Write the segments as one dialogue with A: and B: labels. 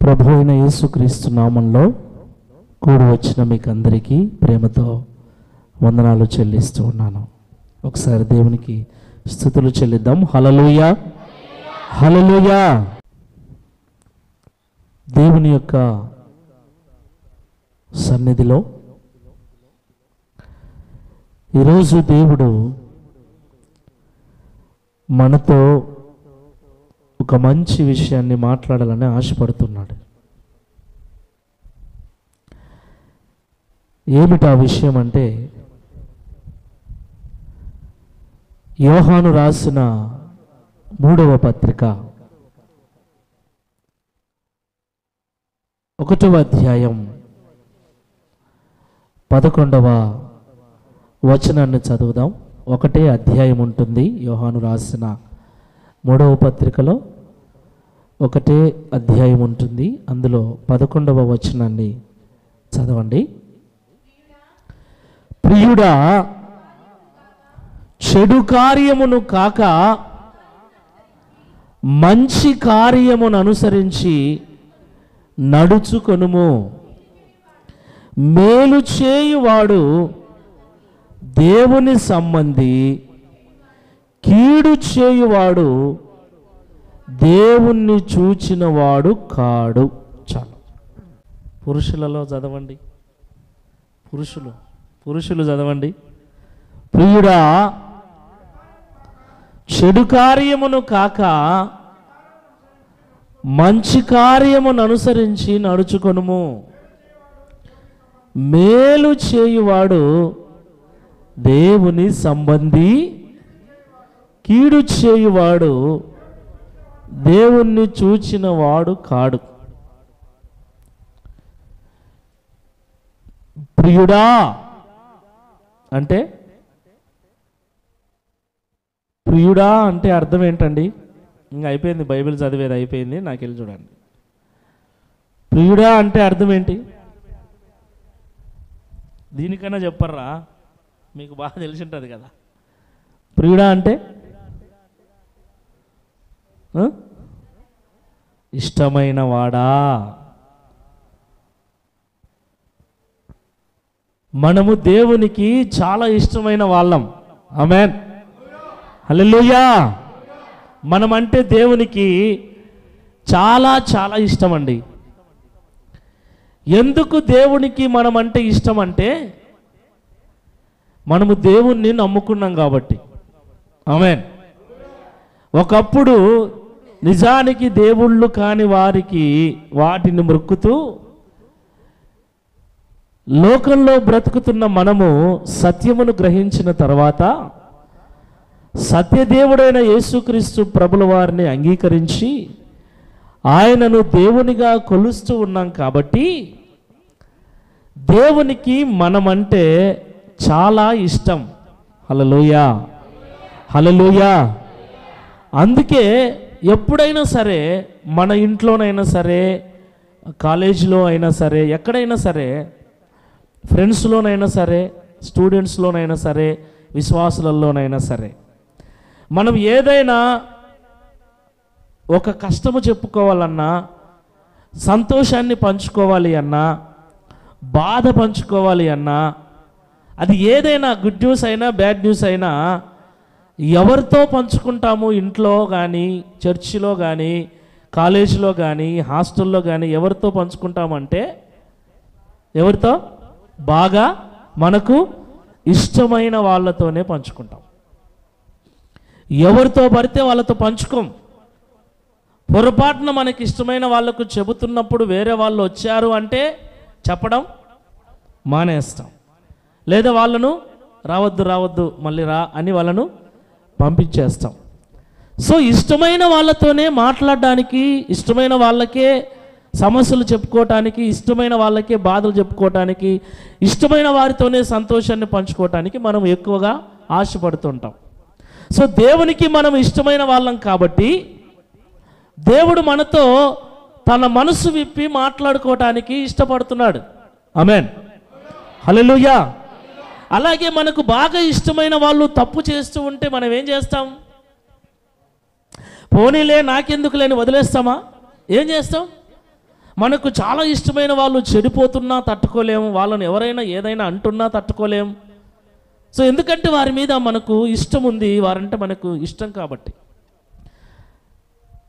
A: ప్రభు అయిన యేసుక్రీస్తు నామంలో కూడి వచ్చిన మీకు అందరికీ ప్రేమతో వందనాలు చెల్లిస్తూ ఉన్నాను. ఒకసారి దేవునికి స్తుతులు చెల్లిద్దాం. హల్లెలూయా, హల్లెలూయా. దేవుని యొక్క సన్నిధిలో ఈరోజు దేవుడు మనతో ఒక మంచి విషయాన్ని మాట్లాడాలని ఆశపడుతున్నాడు. ఏమిటా విషయం అంటే, యోహాను రాసిన 3వ పత్రిక 1వ అధ్యాయం 11వ వచనాన్ని చదువుదాం. ఒకటే అధ్యాయం ఉంటుంది యోహాను రాసిన 3వ పత్రికలో, ఒకటే అధ్యాయం ఉంటుంది. అందులో 11వ వచనాన్ని చదవండి. ప్రియుడా, చెడు కార్యమును కాక మంచి కార్యమును అనుసరించి నడుచుకొనుము. మేలు చేయువాడు దేవుని సంబంధి, కీడు చేయువాడు దేవుణ్ణి చూచినవాడు కాడు. చాలు. పురుషులలో చదవండి, పురుషులు చదవండి. ప్రియుడా, చెడు కార్యమును కాక మంచి కార్యమును అనుసరించి నడుచుకొనుము. మేలు చేయువాడు దేవుని సంబంధి, కీడు చేయువాడు దేవుణ్ణి చూచిన వాడు కాడు. ప్రియుడా అంటే, ప్రియుడా అంటే అర్థం ఏంటండి? ఇంకా అయిపోయింది, బైబిల్ చదివేది అయిపోయింది, నాకు వెళ్ళి చూడండి. ప్రియుడా అంటే అర్థం ఏంటి? దీనికన్నా చెప్పర్రా, మీకు బాగా తెలిసి ఉంటుంది కదా. ప్రియుడా అంటే ఇష్టమైన వాడా. మనము దేవునికి చాలా ఇష్టమైన వాళ్ళం. ఆమేన్, హల్లెలూయా. మనమంటే దేవునికి చాలా చాలా ఇష్టం అండి. ఎందుకు దేవునికి మనమంటే ఇష్టం అంటే, మనము దేవుణ్ణి నమ్ముకున్నాం కాబట్టి. ఆమేన్. ఒకప్పుడు నిజానికి దేవుళ్ళు కాని వారికి వాటిని మొక్కుతూ లోకంలో బ్రతుకుతున్న మనము సత్యమును గ్రహించిన తర్వాత సత్యదేవుడైన యేసుక్రీస్తు ప్రభుల వారిని అంగీకరించి ఆయనను దేవునిగా కొలుస్తూ ఉన్నాం కాబట్టి దేవునికి మనమంటే చాలా ఇష్టం. హల్లెలూయా, హల్లెలూయా. అందుకే ఎప్పుడైనా సరే, మన ఇంట్లోనైనా సరే, కాలేజీలో అయినా సరే, ఎక్కడైనా సరే, ఫ్రెండ్స్లోనైనా సరే, స్టూడెంట్స్లోనైనా సరే, విశ్వాసులలోనైనా సరే, మనం ఏదైనా ఒక కష్టము చెప్పుకోవాలన్నా, సంతోషాన్ని పంచుకోవాలి అన్నా, బాధ పంచుకోవాలి అన్నా, అది ఏదైనా గుడ్ న్యూస్ అయినా బ్యాడ్ న్యూస్ అయినా ఎవరితో పంచుకుంటాము? ఇంట్లో కానీ, చర్చిలో కానీ, కాలేజీలో కానీ, హాస్టల్లో కానీ ఎవరితో పంచుకుంటామంటే, ఎవరితో? బాగా మనకు ఇష్టమైన వాళ్ళతోనే పంచుకుంటాం. ఎవరితో పడితే వాళ్ళతో పంచుకోం. పొరపాటున మనకి ఇష్టమైన వాళ్ళకు చెబుతున్నప్పుడు వేరే వాళ్ళు వచ్చారు అంటే చెప్పడం మానేస్తాం, లేదా వాళ్ళను రావద్దు మళ్ళీ రా అని వాళ్ళను పంపించేస్తాం. సో ఇష్టమైన వాళ్ళతోనే మాట్లాడడానికి, ఇష్టమైన వాళ్ళకే సమస్యలు చెప్పుకోవటానికి, ఇష్టమైన వాళ్ళకే బాధలు చెప్పుకోవటానికి, ఇష్టమైన వారితోనే సంతోషాన్ని పంచుకోవటానికి మనం ఎక్కువగా ఆశపడుతుంటాం. సో దేవునికి మనం ఇష్టమైన వాళ్ళం కాబట్టి దేవుడు మనతో తన మనసు విప్పి మాట్లాడుకోవటానికి ఇష్టపడుతున్నాడు. ఆమేన్, హల్లెలూయా. అలాగే మనకు బాగా ఇష్టమైన వాళ్ళు తప్పు చేస్తూ ఉంటే మనం ఏం చేస్తాం? పోనీలే నాకెందుకు లేని వదిలేస్తామా? ఏం చేస్తాం? మనకు చాలా ఇష్టమైన వాళ్ళు చెడిపోతున్నా తట్టుకోలేము, వాళ్ళని ఎవరైనా ఏదైనా అంటున్నా తట్టుకోలేము. సో ఎందుకంటే వారి మీద మనకు ఇష్టం ఉంది, వారంటే మనకు ఇష్టం కాబట్టి.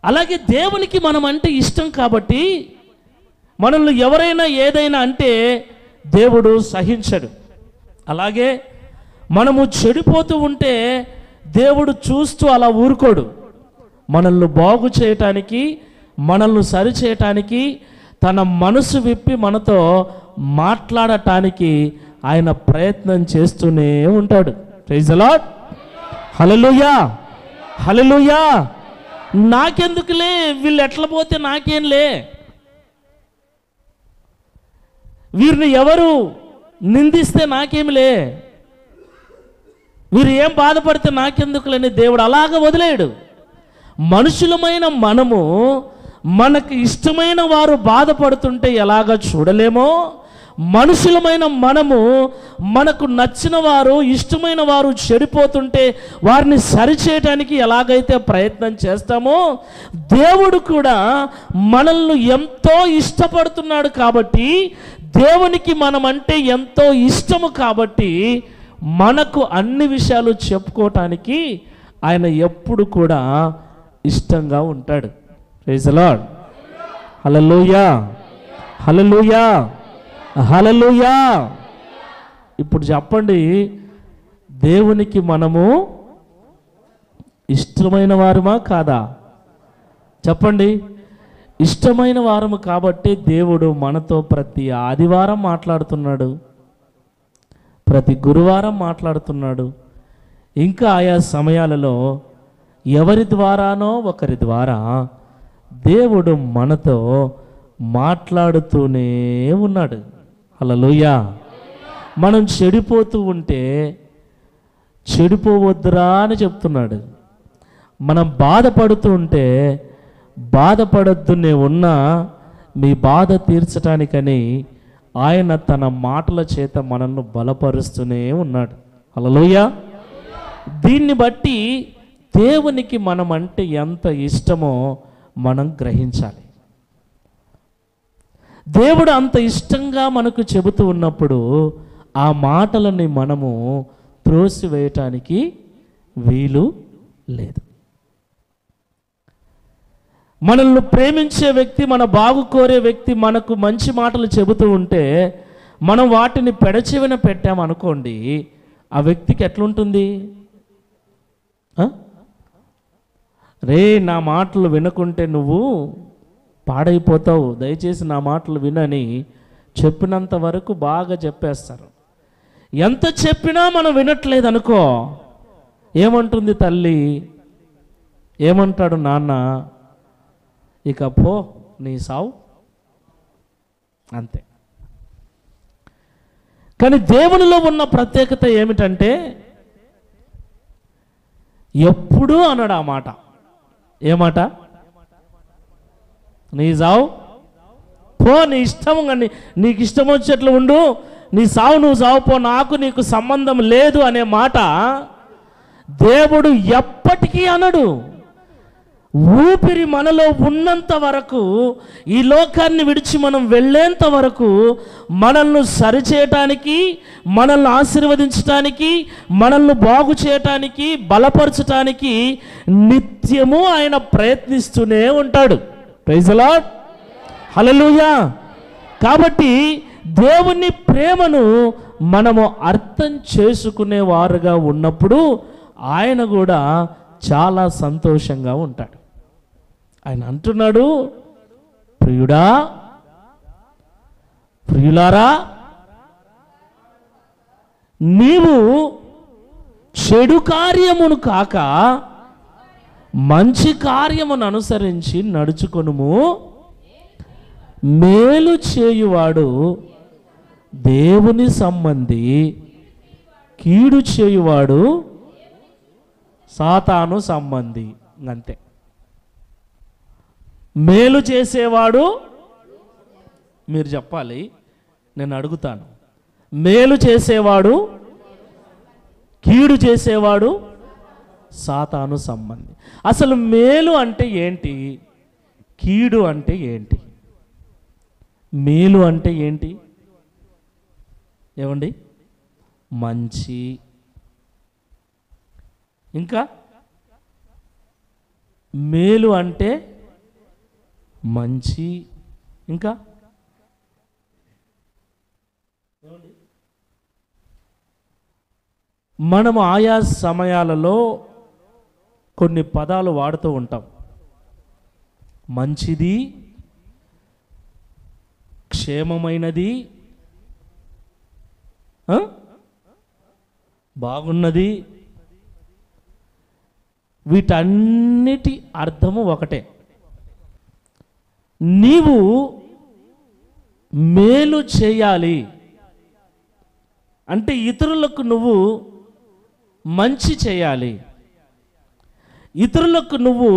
A: అలాగే దేవునికి మనం అంటే ఇష్టం కాబట్టి మనల్ని ఎవరైనా ఏదైనా అంటే దేవుడు సహించడు. అలాగే మనము చెడిపోతూ ఉంటే దేవుడు చూస్తూ అలా ఊరుకోడు. మనల్ని బాగు చేయటానికి, మనల్ని సరిచేయటానికి, తన మనసు విప్పి మనతో మాట్లాడటానికి ఆయన ప్రయత్నం చేస్తూనే ఉంటాడు. Praise the lord. Hallelujah, hallelujah. నాకెందుకులే, వీళ్ళు ఎట్లా పోతే నాకేంలే, వీరిని ఎవరు నిందిస్తే నాకేమిలే, వీరు ఏం బాధపడితే నాకెందుకులేని దేవుడు అలాగ వదిలేడు. మనుషులమైన మనము మనకు ఇష్టమైన వారు బాధపడుతుంటే ఎలాగ చూడలేమో, మనుషులమైన మనము మనకు నచ్చిన వారు, ఇష్టమైన వారు చెడిపోతుంటే వారిని సరిచేయటానికి ఎలాగైతే ప్రయత్నం చేస్తామో, దేవుడు కూడా మనల్ని ఎంతో ఇష్టపడుతున్నాడు కాబట్టి, దేవునికి మనం అంటే ఎంతో ఇష్టము కాబట్టి మనకు అన్ని విషయాలు చెప్పుకోవటానికి ఆయన ఎప్పుడు కూడా ఇష్టంగా ఉంటాడు. Praise the lord. Hallelujah, hallelujah, hallelujah. ఇప్పుడు చెప్పండి, దేవునికి మనము ఇష్టమైన వారమా కాదా? చెప్పండి. ఇష్టమైన వారము కాబట్టి దేవుడు మనతో ప్రతి ఆదివారం మాట్లాడుతున్నాడు, ప్రతి గురువారం మాట్లాడుతున్నాడు. ఇంకా ఆయా సమయాలలో ఎవరి ద్వారానో ఒకరి ద్వారా దేవుడు మనతో మాట్లాడుతూనే ఉన్నాడు. హల్లెలూయా. మనం చెడిపోతూ ఉంటే చెడిపోవద్దురా అని చెప్తున్నాడు. మనం బాధపడుతూ ఉంటే బాధపడొద్దు, నేను ఉన్నా మీ బాధ తీర్చడానికని ఆయన తన మాటల చేత మనల్ని బలపరుస్తూనే ఉన్నాడు. హల్లెలూయా. దీన్ని బట్టి దేవునికి మనం అంటే ఎంత ఇష్టమో మనం గ్రహించాలి. దేవుడు అంత ఇష్టంగా మనకు చెబుతూ ఉన్నప్పుడు ఆ మాటలని మనము త్రోసివేయటానికి వీలు లేదు. మనల్ని ప్రేమించే వ్యక్తి, మన బాగు కోరే వ్యక్తి మనకు మంచి మాటలు చెబుతూ ఉంటే మనం వాటిని పెడచెవిన పెట్టామనుకోండి, ఆ వ్యక్తికి ఎట్లుంటుంది? రే, నా మాటలు వినకుంటే నువ్వు పాడైపోతావు, దయచేసి నా మాటలు వినని చెప్పినంత వరకు బాగా చెప్పేస్తారు. ఎంత చెప్పినా మనం వినట్లేదు అనుకో, ఏమంటుంది తల్లి, ఏమంటాడు నాన్న, ఇక పో నీ సావు, అంతే. కానీ దేవునిలో ఉన్న ప్రత్యేకత ఏమిటంటే ఎప్పుడూ అనడు ఆ మాట. ఏమాట? నీ సావు పో, నీ ఇష్టం, నీకు ఇష్టం వచ్చేట్లు ఉండు, నీ సావు నువ్వు సావు పో, నాకు నీకు సంబంధం లేదు అనే మాట దేవుడు ఎప్పటికీ అనడు. ఊపిరి మనలో ఉన్నంత వరకు, ఈ లోకాన్ని విడిచి మనం వెళ్ళేంత వరకు మనల్ని సరిచేయటానికి, మనల్ని ఆశీర్వదించటానికి, మనల్ని బాగు చేయటానికి, బలపరచటానికి నిత్యము ఆయన ప్రయత్నిస్తూనే ఉంటాడు. Praise the lord. హల్లెలూయా. కాబట్టి దేవుని ప్రేమను మనము అర్థం చేసుకునే వారుగా ఉన్నప్పుడు ఆయన కూడా చాలా సంతోషంగా ఉంటాడు. ఆయన అంటున్నాడు, ప్రియుడా, ప్రియులారా, నీవు చెడు కార్యమును కాక మంచి కార్యమును అనుసరించి నడుచుకొనుము. మేలు చేయువాడు దేవుని సంబంధి, కీడు చేయువాడు సాతాను సంబంధి. అంతే. మేలు చేసేవాడు, మీరు చెప్పాలి, నేను అడుగుతాను, మేలు చేసేవాడు, కీడు చేసేవాడు సాతాను సంబంధి. అసలు మేలు అంటే ఏంటి, కీడు అంటే ఏంటి? మేలు అంటే ఏంటి ఏమండి? మంచి. ఇంకా మేలు అంటే మంచి. ఇంకా మనము ఆయా సమయాలలో కొన్ని పదాలు వాడుతూ ఉంటాం. మంచిది, క్షేమమైనది, బాగున్నది. వీటన్నిటి అర్థము ఒకటే. నీవు మేలు చేయాలి అంటే ఇతరులకు నువ్వు మంచి చేయాలి, ఇతరులకు నువ్వు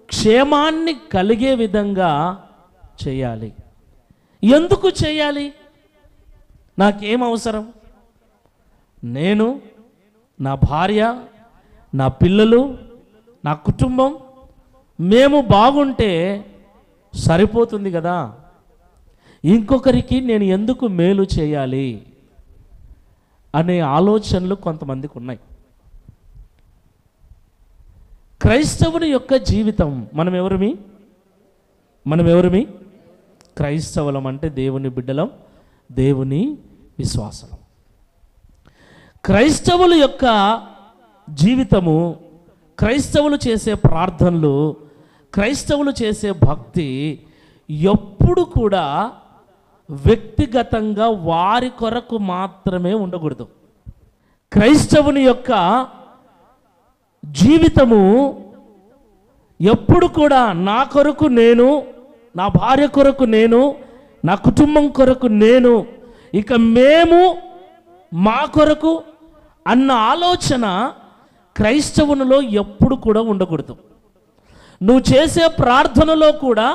A: క్షేమాన్ని కలిగే విధంగా చేయాలి. ఎందుకు చేయాలి? నాకేం అవసరం? నేను, నా భార్య, నా పిల్లలు, నా కుటుంబం మేము బాగుంటే సరిపోతుంది కదా. ఇంకొకరికి నేను ఎందుకు మేలు చేయాలి అనే ఆలోచనలు కొంతమందికి ఉన్నాయి. క్రైస్తవుని యొక్క జీవితం, మనం ఎవరిమి? క్రైస్తవులం అంటే దేవుని బిడ్డలం, దేవుని విశ్వాసం. క్రైస్తవుల యొక్క జీవితము, క్రైస్తవులు చేసే ప్రార్థనలు, క్రైస్తవులు చేసే భక్తి ఎప్పుడు కూడా వ్యక్తిగతంగా వారి కొరకు మాత్రమే ఉండకూడదు. క్రైస్తవుని యొక్క జీవితము ఎప్పుడు కూడా నా కొరకు నేను, నా భార్య కొరకు నేను, నా కుటుంబం కొరకు నేను, ఇక మేము మా కొరకు అన్న ఆలోచన క్రైస్తవునిలో ఎప్పుడు కూడా ఉండకూడదు. నువ్వు చేసే ప్రార్థనలో కూడా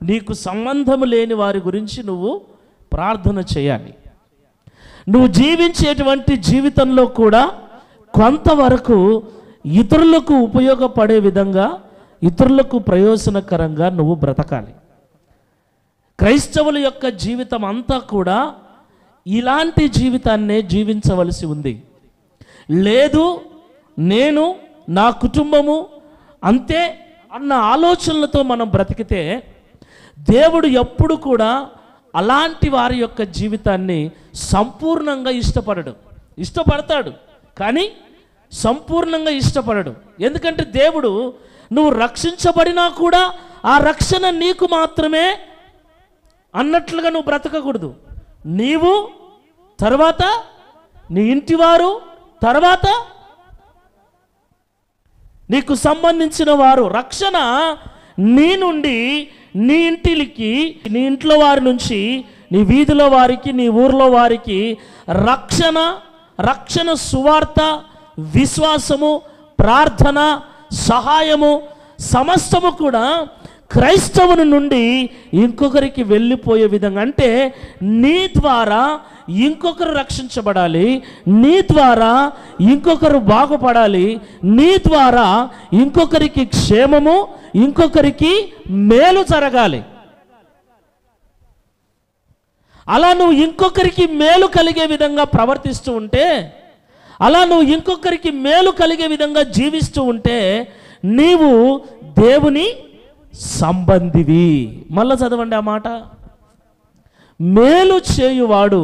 A: నీకు సంబంధం లేని వారి గురించి నువ్వు ప్రార్థన చేయాలి. నువ్వు జీవించేటువంటి జీవితంలో కూడా కొంతవరకు ఇతరులకు ఉపయోగపడే విధంగా, ఇతరులకు ప్రయోజనకరంగా నువ్వు బ్రతకాలి. క్రైస్తవుల యొక్క జీవితం అంతా కూడా ఇలాంటి జీవితాన్నే జీవించవలసి ఉంది. లేదు నేను, నా కుటుంబము అంతే అన్న ఆలోచనలతో మనం బ్రతికితే దేవుడు ఎప్పుడు కూడా అలాంటి వారి యొక్క జీవితాన్ని సంపూర్ణంగా ఇష్టపడతాడు కానీ సంపూర్ణంగా ఇష్టపడడు. ఎందుకంటే దేవుడు నువ్వు రక్షించబడినా కూడా ఆ రక్షణ నీకు మాత్రమే అన్నట్లుగా నువ్వు బ్రతకకూడదు. నీవు తర్వాత నీ ఇంటివారు, తర్వాత నీకు సంబంధించిన వారు. రక్షణ నీ నుండి నీ ఇంటికి, నీ ఇంట్లో వారి నుంచి నీ వీధిలో వారికి, నీ ఊర్లో వారికి రక్షణ సువార్త, విశ్వాసము, ప్రార్థన, సహాయము సమస్తము కూడా క్రైస్తవుని నుండి ఇంకొకరికి వెళ్ళిపోయే విధంగా, అంటే నీ ద్వారా ఇంకొకరు రక్షించబడాలి, నీ ద్వారా ఇంకొకరు బాగుపడాలి, నీ ద్వారా ఇంకొకరికి క్షేమము, ఇంకొకరికి మేలు జరగాలి. అలా నువ్వు ఇంకొకరికి మేలు కలిగే విధంగా ప్రవర్తిస్తూ ఉంటే, అలా నువ్వు ఇంకొకరికి మేలు కలిగే విధంగా జీవిస్తూ ఉంటే నీవు దేవుని సంబంధివి. మళ్ళా చదవండి ఆ మాట. మేలు చేయువాడు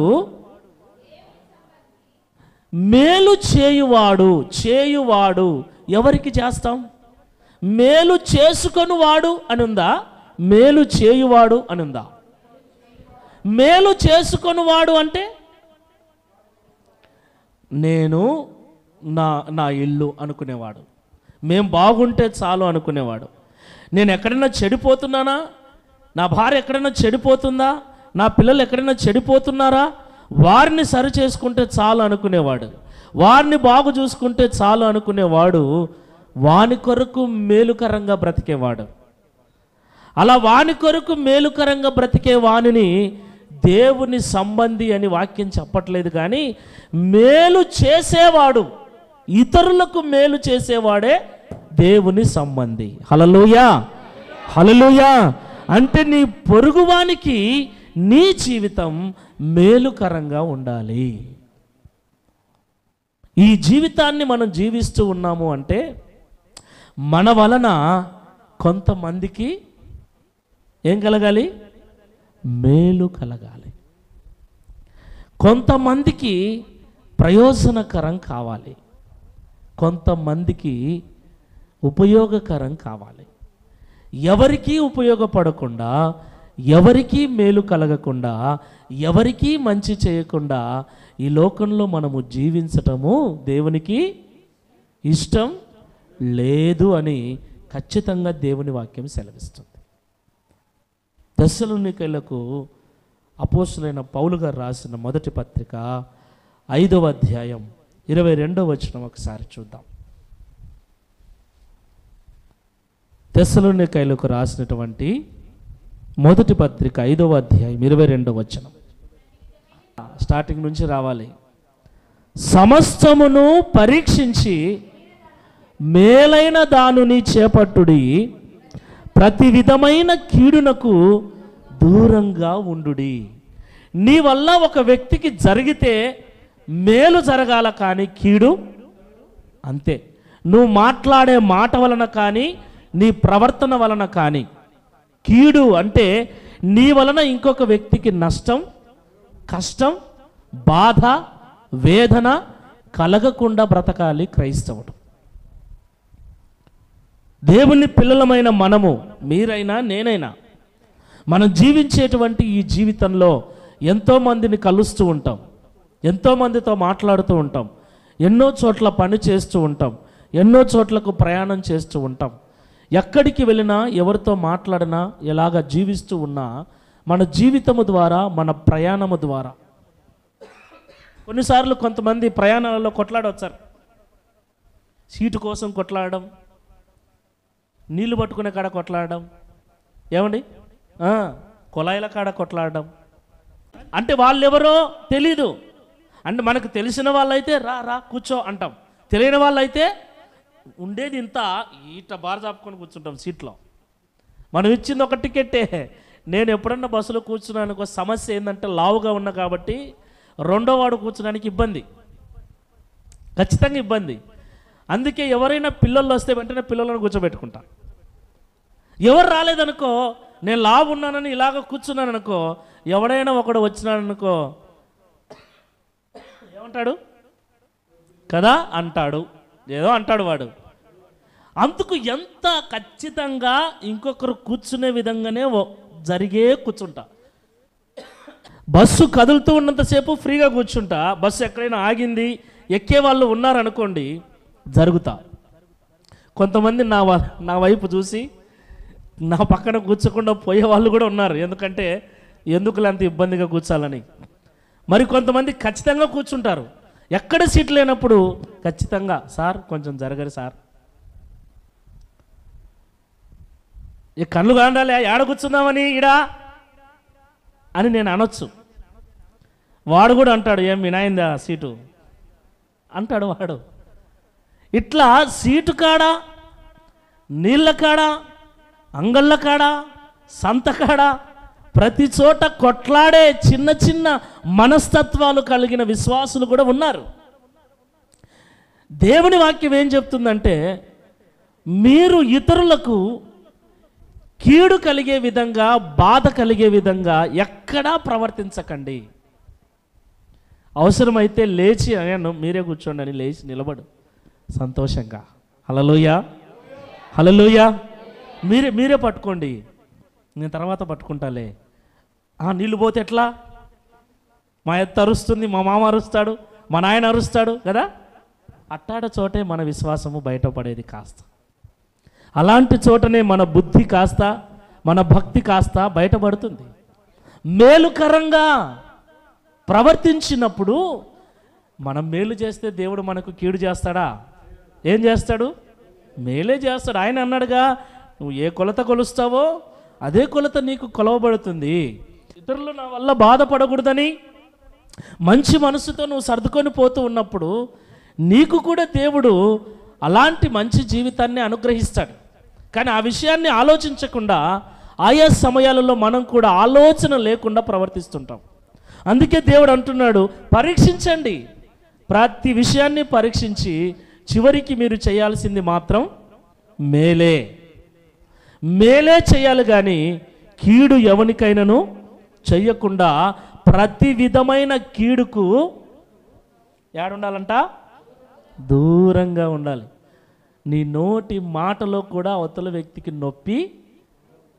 A: ఎవరికి చేస్తాం? మేలు చేసుకొని వాడు అని ఉందా? మేలు చేయువాడు అని ఉందా? మేలు చేసుకొని వాడు అంటే నేను, నా ఇల్లు అనుకునేవాడు, మేం బాగుంటే చాలు అనుకునేవాడు. నేను ఎక్కడైనా చెడిపోతున్నానా, నా భార్య ఎక్కడైనా చెడిపోతుందా, నా పిల్లలు ఎక్కడైనా చెడిపోతున్నారా, వారిని సరి చేసుకుంటే చాలు అనుకునేవాడు, వారిని బాగు చూసుకుంటే చాలు అనుకునేవాడు వాని కొరకు మేలుకరంగా బ్రతికేవాడు. అలా వాని కొరకు మేలుకరంగా బ్రతికే వానిని దేవుని సంబంధి అని వాక్యం చెప్పట్లేదు, కానీ మేలు చేసేవాడు, ఇతరులకు మేలు చేసేవాడే దేవుని సంబంధి. హల్లెలూయా, హల్లెలూయా. అంటే నీ పొరుగువానికి నీ జీవితం మేలుకరంగా ఉండాలి. ఈ జీవితాన్ని మనం జీవిస్తూ ఉన్నాము అంటే మన వలన కొంతమందికి ఏం కలగాలి? మేలు కలగాలి. కొంతమందికి ప్రయోజనకరం కావాలి, కొంతమందికి ఉపయోగకరం కావాలి. ఎవరికీ ఉపయోగపడకుండా, ఎవరికీ మేలు కలగకుండా, ఎవరికీ మంచి చేయకుండా ఈ లోకంలో మనము జీవించటము దేవునికి ఇష్టం లేదు అని ఖచ్చితంగా దేవుని వాక్యం సెలవిస్తుంది. తెస్సలోనికైలకు అపోస్తలుడైన పౌలు గారు రాసిన మొదటి పత్రిక 5వ అధ్యాయం 22వ వచనం ఒకసారి చూద్దాం. తెస్సలోనికైలకు రాసినటువంటి మొదటి పత్రిక 5వ అధ్యాయం 22వ వచనం స్టార్టింగ్ నుంచి రావాలి. సమస్తమును పరీక్షించి మేలైన దానిని చేపట్టుడి, ప్రతి విధమైన కీడునకు దూరంగా ఉండుడి. నీ వల్ల ఒక వ్యక్తికి జరిగితే మేలు జరగాల కానీ కీడు అంతే. నువ్వు మాట్లాడే మాట వలన కానీ నీ ప్రవర్తన వలన కానీ కీడు అంటే నీ వలన ఇంకొక వ్యక్తికి నష్టం, కష్టం, బాధ, వేదన కలగకుండా బ్రతకాలి క్రైస్తవుడు. దేవుని పిల్లలమైన మనము, మీరైనా నేనైనా, మనం జీవించేటువంటి ఈ జీవితంలో ఎంతోమందిని కలుస్తూ ఉంటాం, ఎంతోమందితో మాట్లాడుతూ ఉంటాం, ఎన్నో చోట్ల పని చేస్తూ ఉంటాం, ఎన్నో చోట్లకు ప్రయాణం చేస్తూ ఉంటాం. ఎక్కడికి వెళ్ళినా, ఎవరితో మాట్లాడినా, ఎలాగ జీవిస్తూ ఉన్నా మన జీవితము ద్వారా, మన ప్రయాణము ద్వారా కొన్నిసార్లు కొంతమంది ప్రయాణాలలో కొట్లాడవచ్చారు. సీటు కోసం కొట్లాడడం, నీళ్లు పట్టుకునే కాడ కొట్లాడడం, ఏమండి కుళాయిల కాడ కొట్లాడడం. అంటే వాళ్ళెవరో తెలీదు. అంటే మనకు తెలిసిన వాళ్ళైతే రా రా కూర్చో అంటాం, తెలియని వాళ్ళైతే ఉండేది ఇంత ఈట బార్ చాపుకొని కూర్చుంటాం సీట్లో. మనం ఇచ్చింది ఒక టికెట్టే. నేను ఎప్పుడన్నా బస్సులో కూర్చున్నాను, సమస్య ఏంటంటే లావుగా ఉన్నా కాబట్టి రెండో వాడు కూర్చోడానికి ఇబ్బంది, ఖచ్చితంగా ఇబ్బంది. అందుకే ఎవరైనా పిల్లలు వస్తే వెంటనే పిల్లలను కూర్చోబెట్టుకుంటా. ఎవరు రాలేదనుకో, నేను లావు ఉన్నానని ఇలాగ కూర్చున్నాను అనుకో, ఎవడైనా ఒకడు వచ్చినాడు అనుకో ఏమంటాడు కదా అంటాడు, ఏదో అంటాడు వాడు. అందుకు ఎంత ఖచ్చితంగా ఇంకొకరు కూర్చునే విధంగానే జరిగే కూర్చుంటా. బస్సు కదులుతూ ఉన్నంతసేపు ఫ్రీగా కూర్చుంటా. బస్సు ఎక్కడైనా ఆగింది, ఎక్కే వాళ్ళు ఉన్నారనుకోండి, జరుగుతా. కొంతమంది నా వైపు చూసి నా పక్కన కూర్చోకుండా పోయే వాళ్ళు కూడా ఉన్నారు. ఎందుకంటే ఎందుకులే అంత ఇబ్బందిగా కూర్చోాలని. మరి కొంతమంది ఖచ్చితంగా కూర్చుంటారు. ఎక్కడ సీట్ లేనప్పుడు ఖచ్చితంగా సార్ కొంచెం జరగరు సార్, ఈ కళ్ళు కాండాలి ఏడ కూర్చుందామని ఈడా అని నేను అనొచ్చు. వాడు కూడా అంటాడు ఏం వినాయిందా సీటు అంటాడు వాడు. ఇట్లా సీటు కాడ, నీళ్ళ కాడ, అంగళ్ళ కాడ, సంత కాడ, ప్రతి చోట కొట్లాడే చిన్న చిన్న మనస్తత్వాలు కలిగిన విశ్వాసులు కూడా ఉన్నారు. దేవుని వాక్యం ఏం చెప్తుందంటే, మీరు ఇతరులకు కీడు కలిగే విధంగా, బాధ కలిగే విధంగా ఎక్కడా ప్రవర్తించకండి. అవసరమైతే లేచి అయ్యాను మీరే కూర్చోండి అని లేచి నిలబడు సంతోషంగా. హల్లెలూయా, హల్లెలూయా. మీరే పట్టుకోండి, నేను తర్వాత పట్టుకుంటాలే. నీళ్ళు పోతే ఎట్లా? మా అత్త అరుస్తుంది, మా మామ అరుస్తాడు, మా నాయన అరుస్తాడు కదా. అట్టాడ చోటే మన విశ్వాసము బయటపడేది కాస్త. అలాంటి చోటనే మన బుద్ధి కాస్త, మన భక్తి కాస్త బయటపడుతుంది. మేలుకరంగా ప్రవర్తించినప్పుడు మనం మేలు చేస్తే దేవుడు మనకు కీడు చేస్తాడా? ఏం చేస్తాడు? మేలే చేస్తాడు. ఆయన అన్నాడుగా, నువ్వు ఏ కొలత కొలుస్తావో అదే కొలత నీకు కొలవబడుతుంది. ఇతరులు నా వల్ల బాధపడకూడదని మంచి మనసుతో నువ్వు సర్దుకొని పోతూ ఉన్నప్పుడు నీకు కూడా దేవుడు అలాంటి మంచి జీవితాన్ని అనుగ్రహిస్తాడు. కానీ ఆ విషయాన్ని ఆలోచించకుండా ఆయా సమయాలలో మనం కూడా ఆలోచన లేకుండా ప్రవర్తిస్తుంటాం. అందుకే దేవుడు అంటున్నాడు, పరీక్షించండి, ప్రతి విషయాన్ని పరీక్షించి చివరికి మీరు చేయాల్సింది మాత్రం మేలే చేయాలి, కానీ కీడు ఎవనికైనాను చెయ్యకుండా ప్రతి విధమైన కీడుకు ఏడుండాలంట, దూరంగా ఉండాలి. నీ నోటి మాటలో కూడా అవతల వ్యక్తికి నొప్పి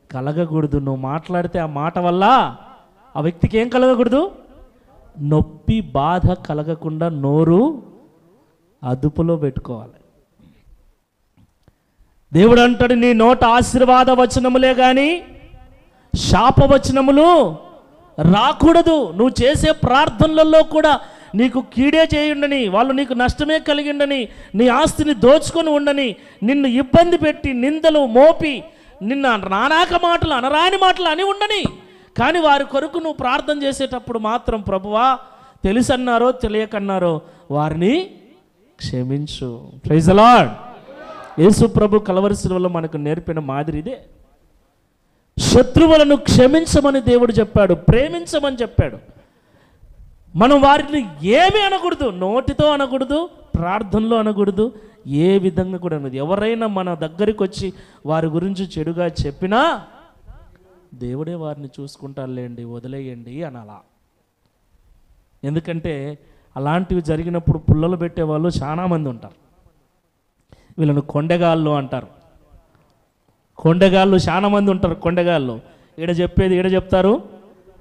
A: కలగకూడదు. నువ్వు మాట్లాడితే ఆ మాట వల్ల ఆ వ్యక్తికి ఏం కలగకూడదు, నొప్పి బాధ కలగకుండా నోరు అదుపులో పెట్టుకోవాలి. దేవుడు అంటాడు, నీ నోట ఆశీర్వాద వచనములే కానీ శాపవచనములు రాకూడదు. నువ్వు చేసే ప్రార్థనలలో కూడా నీకు కీడే చేయుండని, వాళ్ళు నీకు నష్టమే కలిగిండని, నీ ఆస్తిని దోచుకొని ఉండని, నిన్ను ఇబ్బంది పెట్టి నిందలు మోపి నిన్న నానాక మాటలు అనరాని మాటలు అని ఉండని, కానీ వారి కొరకు నువ్వు ప్రార్థన చేసేటప్పుడు మాత్రం ప్రభువా తెలుసన్నారో తెలియకన్నారో వారిని క్షమించు. Praise the lord. యేసు ప్రభు కలవరి శిలువలో మనకు నేర్పిన మాదిరి ఇదే. శత్రువులను క్షమించమని దేవుడు చెప్పాడు, ప్రేమించమని చెప్పాడు. మనం వారిని ఏమీ అనకూడదు, నోటితో అనకూడదు, ప్రార్థనలో అనకూడదు, ఏ విధంగా కూడా అనకూడదు. ఎవరైనా మన దగ్గరికి వచ్చి వారి గురించి చెడుగా చెప్పినా దేవుడే వారిని చూసుకుంటారులేండి, వదిలేయండి అనాలా. ఎందుకంటే అలాంటివి జరిగినప్పుడు పుల్లలు పెట్టేవాళ్ళు చాలామంది ఉంటారు. వీళ్ళను కొండగాళ్ళు అంటారు. కొండగాళ్ళు చాలామంది ఉంటారు. కొండగాళ్ళు ఈడ చెప్పేది ఈడ చెప్తారు,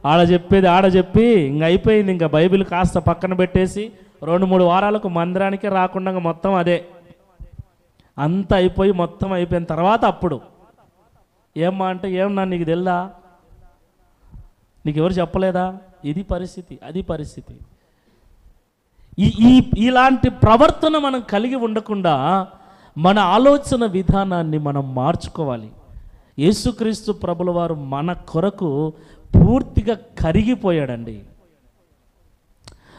A: ఆడ చెప్పేది ఆడ చెప్పి ఇంక అయిపోయింది. ఇంకా బైబిల్ కాస్త పక్కన పెట్టేసి 2-3 వారాలకు మందిరానికే రాకుండా మొత్తం అదే అంతా అయిపోయి మొత్తం అయిపోయిన తర్వాత అప్పుడు ఏమ్మా అంటే ఏమన్నా నీకు తెలుదా, నీకు ఎవరు చెప్పలేదా, ఇది పరిస్థితి, అది పరిస్థితి. ఇలాంటి ప్రవర్తన మనం కలిగి ఉండకుండా మన ఆలోచన విధానాన్ని మనం మార్చుకోవాలి. యేసుక్రీస్తు ప్రభుల వారు మన కొరకు పూర్తిగా కరిగిపోయాడండి.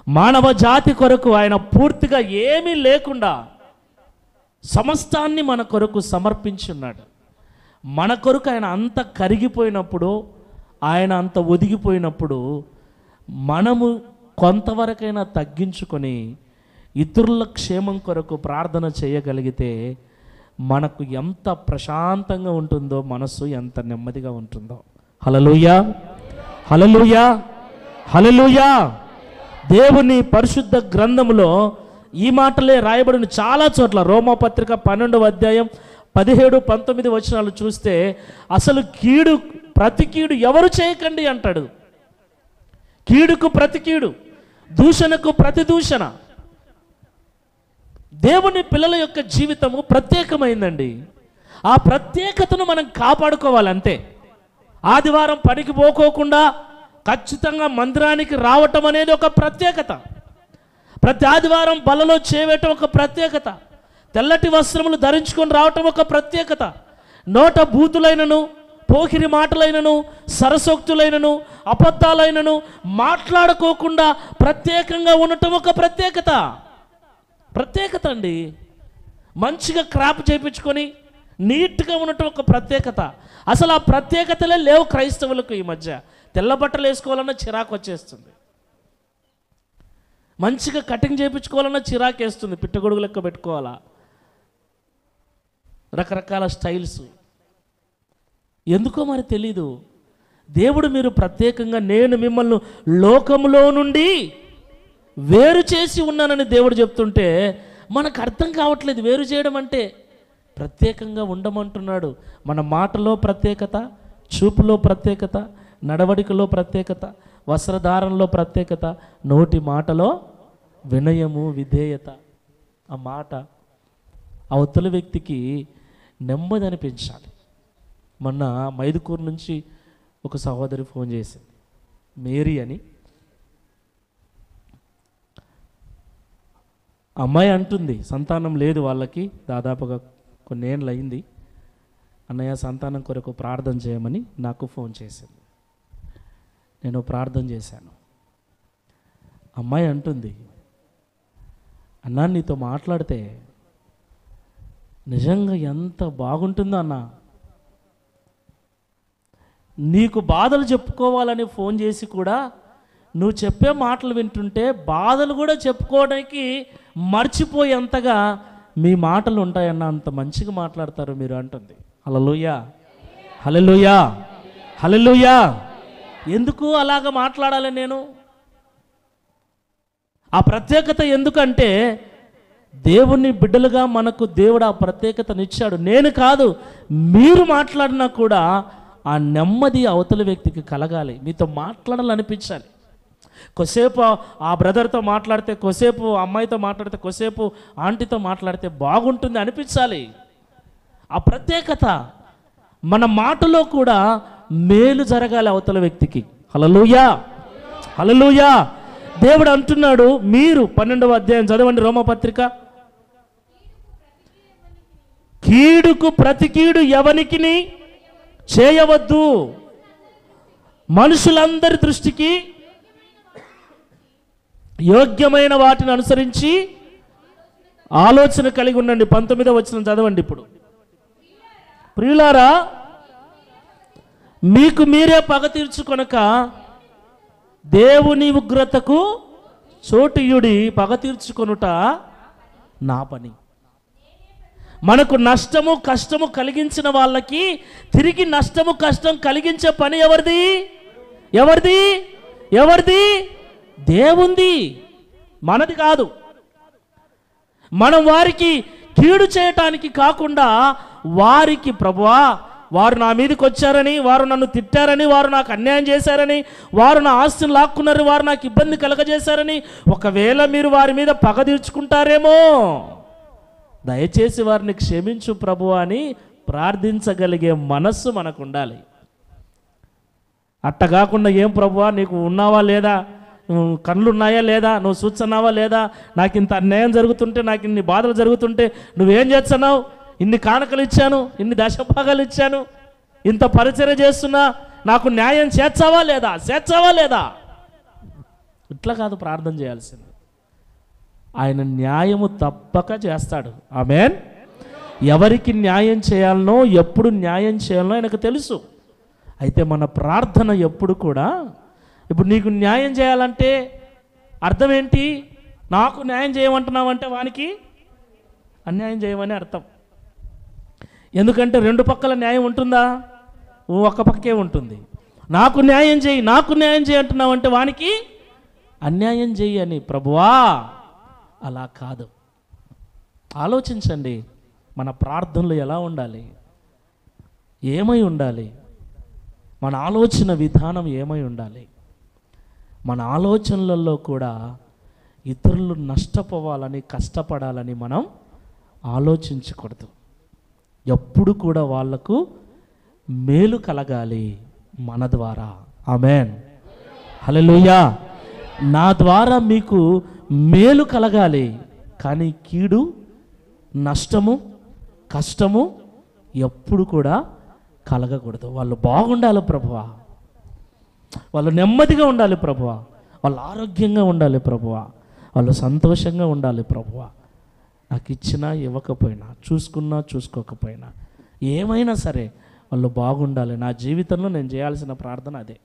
A: మానవ జాతి కొరకు ఆయన పూర్తిగా ఏమీ లేకుండా సమస్తాన్ని మన కొరకు సమర్పించున్నాడు. మన కొరకు ఆయన అంత కరిగిపోయినప్పుడు, ఆయన అంత ఒదిగిపోయినప్పుడు మనము కొంతవరకైనా తగ్గించుకొని ఇతరుల క్షేమం కొరకు ప్రార్థన చేయగలిగితే మనకు ఎంత ప్రశాంతంగా ఉంటుందో, మనసు ఎంత నెమ్మదిగా ఉంటుందో. హల్లెలూయా, హల్లెలూయా, హల్లెలూయా. దేవుని పరిశుద్ధ గ్రంథములో ఈ మాటలే రాయబడిన చాలా చోట్ల. రోమాపత్రిక 12వ అధ్యాయం 17-19 వచనాలు చూస్తే అసలు ప్రతి కీడు ఎవరు చేయకండి అంటాడు. కీడుకు ప్రతి కీడు, దూషణకు ప్రతి దూషణ. దేవుని పిల్లల యొక్క జీవితము ప్రత్యేకమైందండి. ఆ ప్రత్యేకతను మనం కాపాడుకోవాలి అంతే. ఆదివారం పనికి పోకోకుండా ఖచ్చితంగా మందిరానికి రావటం అనేది ఒక ప్రత్యేకత. ప్రతి ఆదివారం బలలో చేవేయటం ఒక ప్రత్యేకత. తెల్లటి వస్త్రములు ధరించుకొని రావటం ఒక ప్రత్యేకత. నోట బూతులైనను, పోకిరి మాటలైనను, సరసోక్తులైనను, అబద్ధాలైనను మాట్లాడుకోకుండా ప్రత్యేకంగా ఉండటం ఒక ప్రత్యేకత. ప్రత్యేకత అండి. మంచిగా క్రాప్ చేయించుకొని నీట్గా ఉండటం ఒక ప్రత్యేకత. అసలు ఆ ప్రత్యేకతలే లేవు క్రైస్తవులకు ఈ మధ్య. తెల్ల బట్టలు వేసుకోవాలన్నా చిరాకు వచ్చేస్తుంది, మంచిగా కటింగ్ చేయించుకోవాలన్నా చిరాకు వేస్తుంది, పిట్టగొడుగు లెక్క పెట్టుకోవాలా, రకరకాల స్టైల్స్. ఎందుకో మరి తెలీదు. దేవుడు మీరు ప్రత్యేకంగా నేను మిమ్మల్ని లోకములో నుండి వేరు చేసి ఉన్నానని దేవుడు చెప్తుంటే మనకు అర్థం కావట్లేదు. వేరు చేయడం అంటే ప్రత్యేకంగా ఉండమంటున్నాడు. మన మాటలో ప్రత్యేకత, చూపులో ప్రత్యేకత, నడవడికలో ప్రత్యేకత, వస్త్రధారణలో ప్రత్యేకత, నోటి మాటలో వినయము, విధేయత. ఆ మాట అవతల వ్యక్తికి నెమ్మది అనిపించాలి. మొన్న మైదుకూరు నుంచి ఒక సహోదరి ఫోన్ చేసింది, మేరీ అని. అమ్మాయి అంటుంది సంతానం లేదు వాళ్ళకి, దాదాపుగా కొన్నేళ్ళు అయింది. అన్నయ్య సంతానం కొరకు ప్రార్థన చేయమని నాకు ఫోన్ చేసింది. నేను ప్రార్థన చేశాను. అమ్మాయి అంటుంది, అన్నా నీతో మాట్లాడితే నిజంగా ఎంత బాగుంటుందో అన్న, నీకు బాధలు చెప్పుకోవాలని ఫోన్ చేసి కూడా నువ్వు చెప్పే మాటలు వింటుంటే బాధలు కూడా చెప్పుకోవడానికి మర్చిపోయేంతగా మీ మాటలు ఉంటాయన్న అంత మంచిగా మాట్లాడతారు మీరు అంటుంది. హల్లెలూయా, హల్లెలూయా, హల్లెలూయా. ఎందుకు అలాగ మాట్లాడాలి నేను? ఆ ప్రత్యేకత ఎందుకంటే దేవుని బిడ్డలుగా మనకు దేవుడు ఆ ప్రత్యేకతనిచ్చాడు. నేను కాదు, మీరు మాట్లాడినా కూడా ఆ నెమ్మది అవతల వ్యక్తికి కలగాలి. మీతో మాట్లాడాలనిపించాలి. కొద్దిసేపు ఆ బ్రదర్తో మాట్లాడితే, కొద్దిసేపు అమ్మాయితో మాట్లాడితే, కొద్దిసేపు ఆంటీతో మాట్లాడితే బాగుంటుంది అనిపించాలి. ఆ ప్రత్యేకత మన మాటలో కూడా మేలు జరగాలి అవతల వ్యక్తికి. హల్లెలూయా, హల్లెలూయా. దేవుడు అంటున్నాడు, మీరు 12వ అధ్యాయం చదవండి రోమపత్రిక. కీడుకు ప్రతి కీడు ఎవనికిని చేయవద్దు, మనుషులందరి దృష్టికి యోగ్యమైన వాటిని అనుసరించి ఆలోచన కలిగి ఉండండి. 19వ వచనం చదవండి ఇప్పుడు. ప్రియులారా, మీకు మీరే పగ తీర్చుకొనక దేవుని ఉగ్రతకు చోటియుడి, పగ తీర్చుకొనుట నా పని. మనకు నష్టము కష్టము కలిగించిన వాళ్ళకి తిరిగి నష్టము కష్టం కలిగించే పని ఎవరిది? ఎవరిది? ఎవరిది? దేవుంది, మనది కాదు. మనం వారికి కీడు చేయటానికి కాకుండా వారికి, ప్రభువా వారు నా మీదకి వచ్చారని, వారు నన్ను తిట్టారని, వారు నాకు అన్యాయం చేశారని, వారు నా ఆస్తిని లాక్కున్నారు, వారు నాకు ఇబ్బంది కలగజేశారని ఒకవేళ మీరు వారి మీద పగ తీర్చుకుంటారేమో, దయచేసి వారిని క్షమించు ప్రభువా అని ప్రార్థించగలిగే మనస్సు మనకు ఉండాలి. అట్ట కాకుండా ఏం ప్రభువా నీకు ఉన్నావా లేదా, కళ్ళు ఉన్నాయా లేదా, నువ్వు చూస్తున్నావా లేదా, నాకు ఇంత అన్యాయం జరుగుతుంటే, నాకు ఇన్ని బాధలు జరుగుతుంటే నువ్వేం చేస్తున్నావు, ఇన్ని కానుకలు ఇచ్చాను, ఇన్ని దశభాగాలు ఇచ్చాను, ఇంత పరిచర్య చేస్తున్నా, నాకు న్యాయం చేర్చావా లేదా, చేర్చావా లేదా? ఇట్లా కాదు ప్రార్థన చేయాల్సింది. ఆయన న్యాయము తప్పక చేస్తాడు. ఆమేన్. ఎవరికి న్యాయం చేయాలనో, ఎప్పుడు న్యాయం చేయాలనో ఆయనకు తెలుసు. అయితే మన ప్రార్థన ఎప్పుడు కూడా, ఇప్పుడు నీకు న్యాయం చేయాలంటే అర్థం ఏంటి? నాకు న్యాయం చేయమంటున్నావంటే వానికి అన్యాయం చేయమని అర్థం. ఎందుకంటే రెండు పక్కల న్యాయం ఉంటుందా? ఒక్క పక్కే ఉంటుంది. నాకు న్యాయం చేయి, నాకు న్యాయం చేయి అంటున్నావంటే వానికి అన్యాయం చేయి అని. ప్రభువా అలా కాదు. ఆలోచించండి, మన ప్రార్థనలు ఎలా ఉండాలి, ఏమై ఉండాలి, మన ఆలోచన విధానం ఏమై ఉండాలి. మన ఆలోచనలలో కూడా ఇతరులు నష్టపోవాలని, కష్టపడాలని మనం ఆలోచించకూడదు. ఎప్పుడు కూడా వాళ్లకు మేలు కలగాలి మన ద్వారా. ఆమేన్, హల్లెలూయా. నా ద్వారా మీకు మేలు కలగాలి, కానీ కీడు, నష్టము, కష్టము ఎప్పుడు కూడా కలగకూడదు. వాళ్ళు బాగుండాలి ప్రభువా, వాళ్ళు నెమ్మదిగా ఉండాలి ప్రభువా, వాళ్ళు ఆరోగ్యంగా ఉండాలి ప్రభువా, వాళ్ళు సంతోషంగా ఉండాలి ప్రభువా. నాకు ఇచ్చినా ఇవ్వకపోయినా, చూసుకున్నా చూసుకోకపోయినా, ఏమైనా సరే వాళ్ళు బాగుండాలి. నా జీవితంలో నేను చేయాల్సిన ప్రార్థన అదే.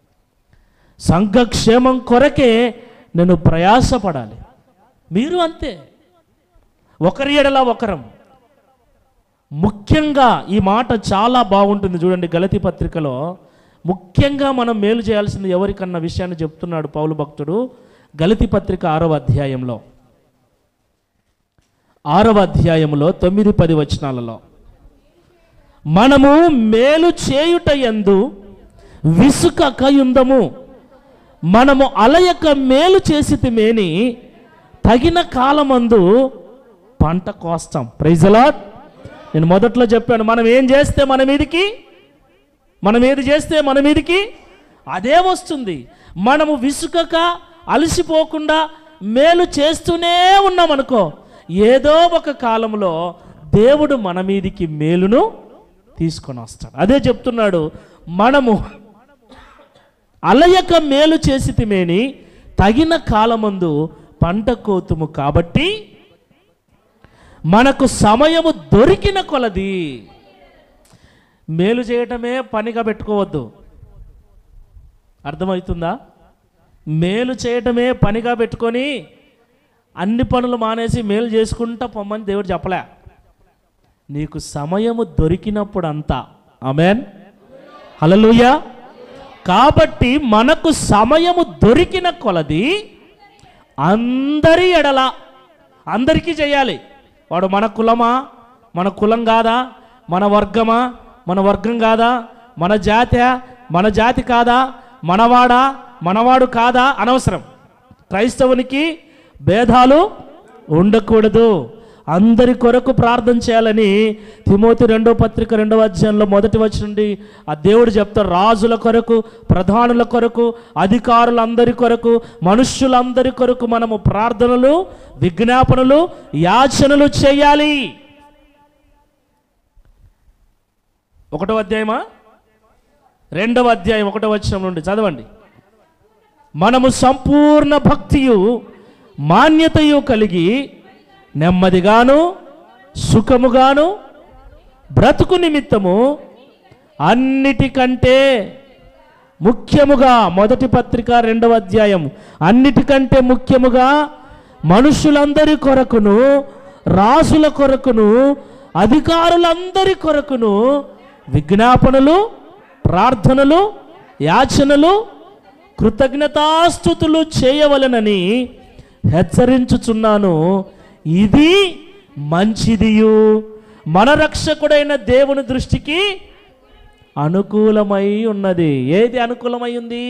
A: సంఘక్షేమం కొరకే నేను ప్రయాసపడాలి. మీరు అంతే, ఒకరి ఎడల ఒకరం. ముఖ్యంగా ఈ మాట చాలా బాగుంటుంది చూడండి, గలతీ పత్రికలో ముఖ్యంగా మనం మేలు చేయాల్సింది ఎవరికన్న విషయాన్ని చెప్తున్నాడు పౌలు భక్తుడు. గలతీ పత్రిక 6వ అధ్యాయంలో 9-10 వచనాలలో, మనము మేలు చేయుట యందు విసుకక యుందము, మనము అలయక మేలు చేసితిమేని తగిన కాలమందు పంట కోస్తాం. Praise the lord. నేను మొదట్లో చెప్పాను, మనం ఏం చేస్తే మన మీదికి, మనం ఏది చేస్తే మన మీదికి అదే వస్తుంది. మనము విసుకక అలసిపోకుండా మేలు చేస్తూనే ఉన్నామనుకో, ఏదో ఒక కాలంలో దేవుడు మన మీదికి మేలును తీసుకొని వస్తాడు. అదే చెప్తున్నాడు, మనము అలయక మేలు చేసితిమేని తగిన కాలమందు పంట కోతుము, కాబట్టి మనకు సమయము దొరికిన కొలది. మేలు చేయటమే పనిగా పెట్టుకోవద్దు. అర్థమవుతుందా? మేలు చేయటమే పనిగా పెట్టుకొని అన్ని పనులు మానేసి మేలు చేసుకుంటా పొమ్మని దేవుడు చెప్పలే. నీకు సమయము దొరికినప్పుడు అంతా. ఆమేన్, హల్లెలూయా. కాబట్టి మనకు సమయము దొరికిన కొలది అందరి ఎడల, అందరికీ చేయాలి. వాడు మన కులమా, మన కులం కాదా, మన వర్గమా, మన వర్గం కాదా, మన జాతి, మన జాతి కాదా, మనవాడా, మనవాడు కాదా, అనవసరం. క్రైస్తవునికి భేదాలు ఉండకూడదు. అందరి కొరకు ప్రార్థన చేయాలని తిమోతి 2వ పత్రిక 2వ అధ్యాయంలో 1వ వచనం నుండి ఆ దేవుడు చెప్తారు. రాజుల కొరకు, ప్రధానుల కొరకు, అధికారులందరి కొరకు, మనుష్యులందరి కొరకు మనము ప్రార్థనలు, విజ్ఞాపనలు, యాచనలు చేయాలి. 1వ అధ్యాయమా 2వ అధ్యాయం 1వ వచనం నుండి చదవండి. మనము సంపూర్ణ భక్తియు మాన్యతయు కలిగి నెమ్మదిగాను సుఖముగాను బ్రతుకు నిమిత్తము అన్నిటికంటే ముఖ్యముగా, 1వ పత్రిక 2వ అధ్యాయం, అన్నిటికంటే ముఖ్యముగా మనుషులందరి కొరకును, రాజుల కొరకును, అధికారులందరి కొరకును విజ్ఞాపనలు, ప్రార్థనలు, యాచనలు, కృతజ్ఞతాస్తుతులు చేయవలెనని హెచ్చరించుచున్నాను. ఇది మంచిదియు మన రక్షకుడైన దేవుని దృష్టికి అనుకూలమై ఉన్నది. ఏది అనుకూలమై ఉంది?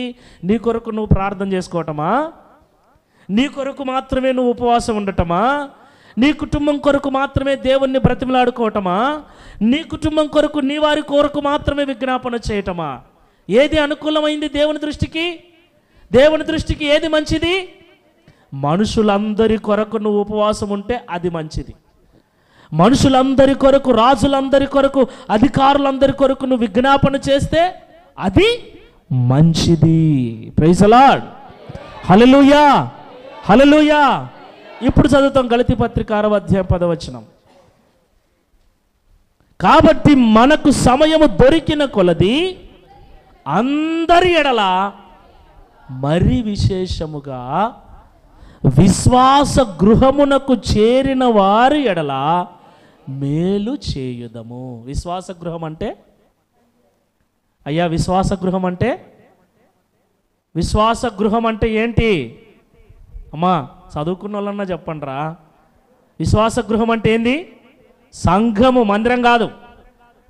A: నీ కొరకు నువ్వు ప్రార్థన చేసుకోవటమా? నీ కొరకు మాత్రమే నువ్వు ఉపవాసం ఉండటమా? నీ కుటుంబం కొరకు మాత్రమే దేవుణ్ణి బ్రతిమలాడుకోవటమా? నీ కుటుంబం కొరకు, నీ వారి కొరకు మాత్రమే విజ్ఞాపన చేయటమా? ఏది అనుకూలమైంది దేవుని దృష్టికి? దేవుని దృష్టికి ఏది మంచిది? మనుషులందరి కొరకు నువ్వు ఉపవాసం ఉంటే అది మంచిది. మనుషులందరి కొరకు, రాజులందరి కొరకు, అధికారులందరి కొరకు నువ్వు విజ్ఞాపన చేస్తే అది మంచిది. Praise the lord, hallelujah, hallelujah. ఇప్పుడు చదువుతాం గలతీ పత్రిక 6వ అధ్యాయం 10వ వచనం. కాబట్టి మనకు సమయము దొరికిన కొలది అందరి ఎడల, మరి విశేషముగా విశ్వాస గృహమునకు చేరిన వారి ఎడల మేలు చేయుదము. విశ్వాస గృహం అంటే, అయ్యా విశ్వాస గృహం అంటే, విశ్వాస గృహం అంటే ఏంటి? అమ్మా చదువుకున్న వాళ్ళన్నా చెప్పండిరా. విశ్వాస గృహం అంటే ఏంది? సంఘము, మందిరం కాదు.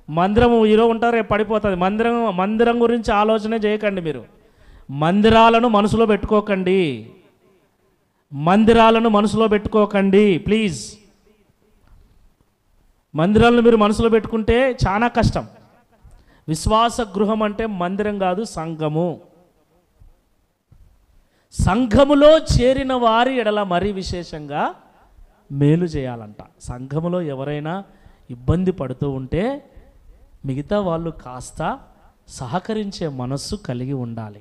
A: మందిరము ఈరోజు ఉంటారు, రేపు పడిపోతుంది. మందిరం గురించి ఆలోచన చేయకండి. మీరు మందిరాలను మనసులో పెట్టుకోకండి, మందిరాలను మనసులో పెట్టుకోకండి ప్లీజ్. మందిరాలను మీరు మనసులో పెట్టుకుంటే చాలా కష్టం. విశ్వాస గృహం అంటే మందిరం కాదు, సంఘము. సంఘములో చేరిన వారి ఎడల మరీ విశేషంగా మేలు చేయాలంట. సంఘములో ఎవరైనా ఇబ్బంది పడుతూ ఉంటే మిగతా వాళ్ళు కాస్త సహకరించే మనస్సు కలిగి ఉండాలి.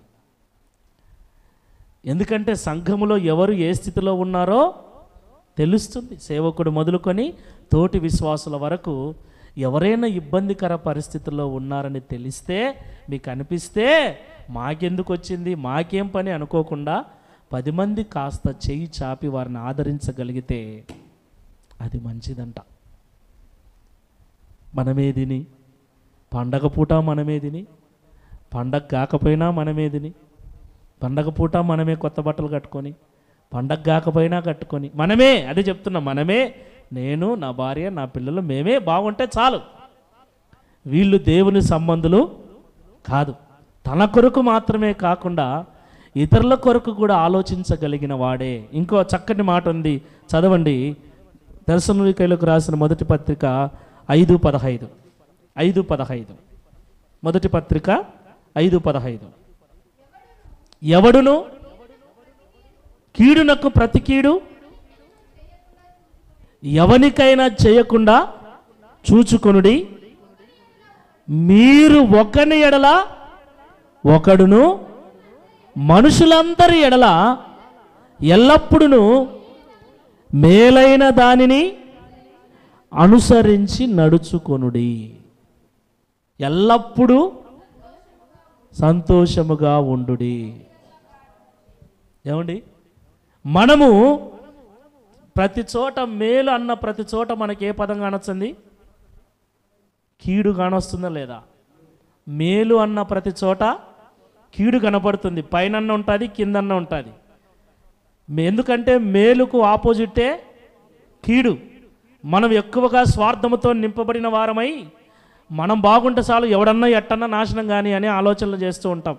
A: ఎందుకంటే సంఘములో ఎవరు ఏ స్థితిలో ఉన్నారో తెలుస్తుంది. సేవకుడు మొదలుకొని తోటి విశ్వాసుల వరకు ఎవరైనా ఇబ్బందికర పరిస్థితుల్లో ఉన్నారని తెలిస్తే, మీకు అనిపిస్తే, మాకెందుకు వచ్చింది, మాకేం పని అనుకోకుండా 10 మంది కాస్త చెయ్యి చాపి వారిని ఆదరించగలిగితే అది మంచిదంట. మనమే తిని, పండగ పూట మనమే తిని, పండగ కాకపోయినా మనమే తిని, పండగ పూట మనమే కొత్త బట్టలు కట్టుకొని, పండగ కాకపోయినా కట్టుకొని, మనమే, అదే చెప్తున్నా, మనమే, నేను, నా భార్య, నా పిల్లలు, మేమే బాగుంటే చాలు. వీళ్ళు దేవుని సంబంధులు కాదు. తన కొరకు మాత్రమే కాకుండా ఇతరుల కొరకు కూడా ఆలోచించగలిగిన వాడే. ఇంకో చక్కటి మాట ఉంది, చదవండి. తెస్సలోనికీయులకు రాసిన మొదటి పత్రిక 5:15. 5:15 మొదటి పత్రిక 5:15. ఎవడును కీడునకు ప్రతి కీడు ఎవనికైనా చేయకుండా చూచుకొనుడి. మీరు ఒకని ఎడల ఒకడును మనుషులందరి ఎడల ఎల్లప్పుడూ మేలైన దానిని అనుసరించి నడుచుకొనుడి. ఎల్లప్పుడూ సంతోషముగా ఉండుడి. ఏమండి, మనము ప్రతి చోట మేలు అన్న ప్రతి చోట మనకి ఏ పదం కానొస్తుంది? కీడు కానొస్తుందా లేదా? మేలు అన్న ప్రతి చోట కీడు కనపడుతుంది. పైన ఉంటుంది, కిందన్న ఉంటుంది. ఎందుకంటే మేలుకు ఆపోజిటే కీడు. మనం ఎక్కువగా స్వార్థముతో నింపబడిన వారమై మనం బాగుంటే చాలు, ఎవడన్నా ఎట్టన్నా నాశనం కానీ అనే ఆలోచనలు చేస్తూ ఉంటాం.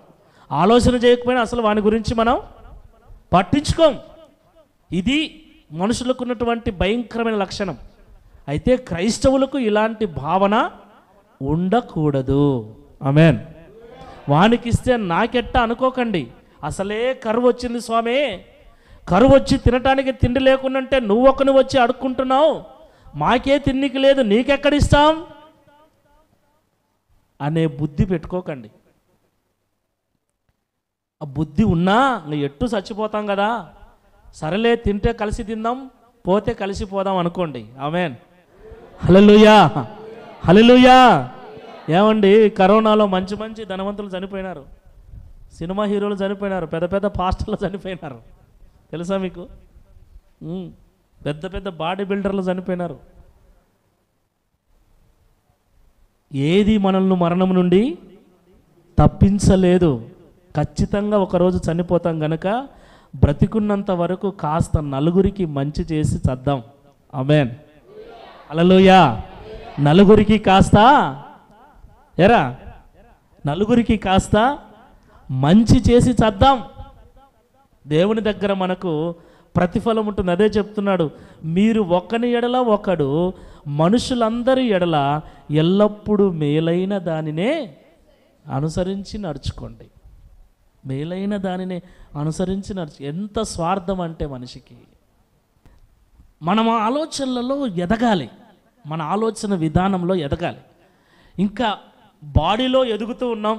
A: ఆలోచన చేయకపోయినా అసలు వాని గురించి మనం పట్టించుకోం. ఇది మనుషులకు ఉన్నటువంటి భయంకరమైన లక్షణం. అయితే క్రైస్తవులకు ఇలాంటి భావన ఉండకూడదు. ఆమేన్. వానికిస్తే నాకెట్ట అనుకోకండి. అసలే కరువు వచ్చింది స్వామి, కరువు వచ్చి తినటానికి తిండి లేకుండాంటే నువ్వు వచ్చి అడుక్కుంటున్నావు, మాకే తిన్నికి లేదు, నీకెక్కడిస్తాం అనే బుద్ధి పెట్టుకోకండి. ఆ బుద్ధి ఉన్నా ఎట్టు చచ్చిపోతాం కదా, సరేలే తింటే కలిసి తిందాం, పోతే కలిసి పోదాం అనుకోండి. ఆమేన్. హల్లెలూయా, హల్లెలూయా. ఏమండి, కరోనాలో మంచి మంచి ధనవంతులు చనిపోయినారు, సినిమా హీరోలు చనిపోయినారు, పెద్ద పెద్ద పాస్టర్లు చనిపోయినారు. తెలుసా మీకు? పెద్ద పెద్ద బాడీ బిల్డర్లు చనిపోయినారు. ఏది మనల్ని మరణం నుండి తప్పించలేదు. ఖచ్చితంగా ఒకరోజు చనిపోతాం గనక బ్రతికున్నంత వరకు కాస్త నలుగురికి మంచి చేసి చద్దాం. ఆమేన్. హల్లెలూయా. నలుగురికి కాస్త నలుగురికి కాస్త మంచి చేసి చద్దాం. దేవుని దగ్గర మనకు ప్రతిఫలం ఉంటుంది. అదే చెప్తున్నాడు, మీరు ఒకని ఎడల ఒకడు మనుషులందరి ఎడల ఎల్లప్పుడూ మేలైన దానినే అనుసరించి నడుచుకోండి. మేలైన దానినే అనుసరించి ఎంత స్వార్థం అంటే మనిషికి. మనం ఆలోచనలలో ఎదగాలి, మన ఆలోచన విధానంలో ఎదగాలి. ఇంకా బాడీలో ఎదుగుతూ ఉన్నాం,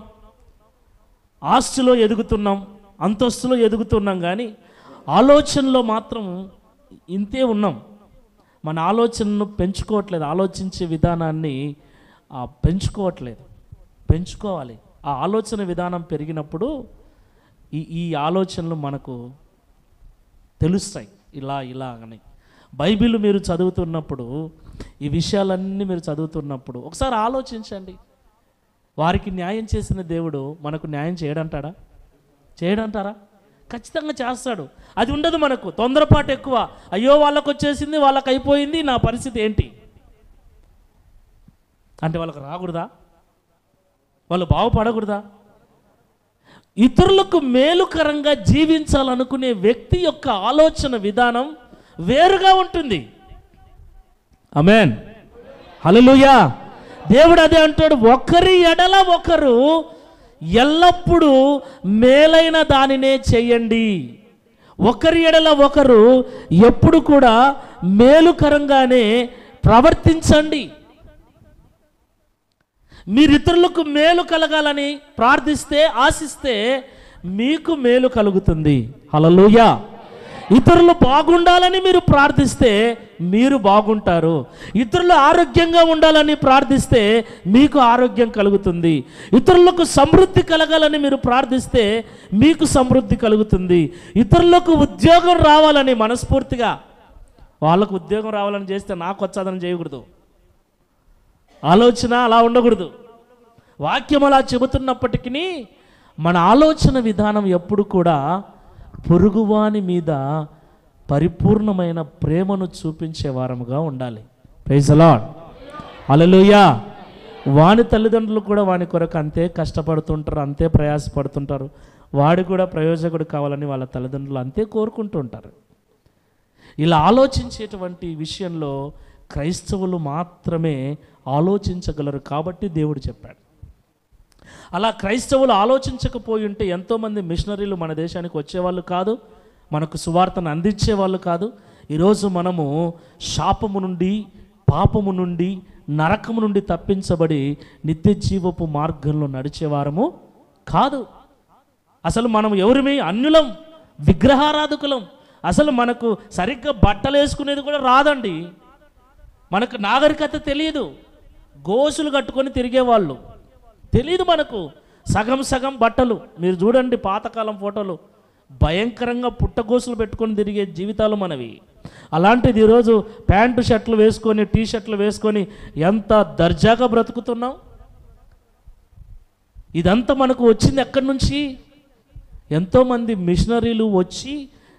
A: ఆస్తిలో ఎదుగుతున్నాం, అంతస్తులో ఎదుగుతున్నాం, కానీ ఆలోచనలో మాత్రం ఇంతే ఉన్నాం. మన ఆలోచనను పెంచుకోవట్లేదు, ఆలోచించే విధానాన్ని పెంచుకోవాలి. ఆ ఆలోచన విధానం పెరిగినప్పుడు ఈ ఆలోచనలు మనకు తెలుస్తాయి. ఇలా అని బైబిల్ మీరు చదువుతున్నప్పుడు, ఈ విషయాలన్నీ మీరు చదువుతున్నప్పుడు ఒకసారి ఆలోచించండి. వారికి న్యాయం చేసిన దేవుడు మనకు న్యాయం చేయడంటారా? ఖచ్చితంగా చేస్తాడు. అది ఉండదు మనకు. తొందరపాటు ఎక్కువ. అయ్యో వాళ్ళకు వచ్చేసింది, వాళ్ళకి అయిపోయింది, నా పరిస్థితి ఏంటి అంటే వాళ్ళకు రాకూడదా? వాళ్ళు బాగుపడకూడదా? ఇతరులకు మేలుకరంగా జీవించాలనుకునే వ్యక్తి యొక్క ఆలోచన విధానం వేరుగా ఉంటుంది. ఆమేన్. హల్లెలూయా. దేవుడు అదే అంటాడు, ఒకరి ఎడల ఒకరు ఎల్లప్పుడూ మేలైన దానినే చెయ్యండి. ఒకరి ఎడల ఒకరు ఎప్పుడు కూడా మేలుకరంగానే ప్రవర్తించండి. మీరితరులకు మేలు కలగాలని ప్రార్థిస్తే, ఆశిస్తే మీకు మేలు కలుగుతుంది. హల్లెలూయా. ఇతరులు బాగుండాలని మీరు ప్రార్థిస్తే మీరు బాగుంటారు. ఇతరులు ఆరోగ్యంగా ఉండాలని ప్రార్థిస్తే మీకు ఆరోగ్యం కలుగుతుంది. ఇతరులకు సమృద్ధి కలగాలని మీరు ప్రార్థిస్తే మీకు సమృద్ధి కలుగుతుంది. ఇతరులకు ఉద్యోగం రావాలని మనస్ఫూర్తిగా, వాళ్ళకు ఉద్యోగం రావాలని చేస్తే నాకు వచ్చాదని చేయకూడదు. ఆలోచన అలా ఉండకూడదు. వాక్యం అలా చెబుతున్నప్పటికీ మన ఆలోచన విధానం ఎప్పుడు కూడా పొరుగువాని మీద పరిపూర్ణమైన ప్రేమను చూపించే వారముగా ఉండాలి. Praise the lord. హల్లెలూయా. వాని తల్లిదండ్రులు కూడా వాని కొరకు అంతే కష్టపడుతుంటారు, అంతే ప్రయాసపడుతుంటారు. వాడు కూడా ప్రయోజకుడు కావాలని వాళ్ళ తల్లిదండ్రులు అంతే కోరుకుంటూ ఉంటారు. ఇలా ఆలోచించేటువంటి విషయంలో క్రైస్తవులు మాత్రమే ఆలోచించగలరు కాబట్టి దేవుడు చెప్పాడు. అలా క్రైస్తవులు ఆలోచించకపోయి ఉంటే ఎంతోమంది మిషనరీలు మన దేశానికి వచ్చేవాళ్ళు కాదు, మనకు సువార్తను అందించేవాళ్ళు కాదు. ఈరోజు మనము శాపము నుండి, పాపము నుండి, నరకము నుండి తప్పించబడి నిత్య జీవపు మార్గంలో నడిచేవారము కాదు. అసలు మనం ఎవరిమి? అన్యులం, విగ్రహారాధకులం. అసలు మనకు సరిగ్గా బట్టలు వేసుకునేది కూడా రాదండి. మనకు నాగరికత తెలియదు. గోసులు కట్టుకొని తిరిగేవాళ్ళు తెలియదు మనకు. సగం సగం బట్టలు. మీరు చూడండి పాతకాలం ఫోటోలు, భయంకరంగా పుట్టగోసులు పెట్టుకొని తిరిగే జీవితాలు మనవి. అలాంటిది ఈరోజు ప్యాంటు షర్ట్లు వేసుకొని, టీ షర్ట్లు వేసుకొని ఎంత దర్జాగా బ్రతుకుతున్నాం. ఇదంతా మనకు వచ్చింది ఎక్కడి నుంచి? ఎంతోమంది మిషనరీలు వచ్చి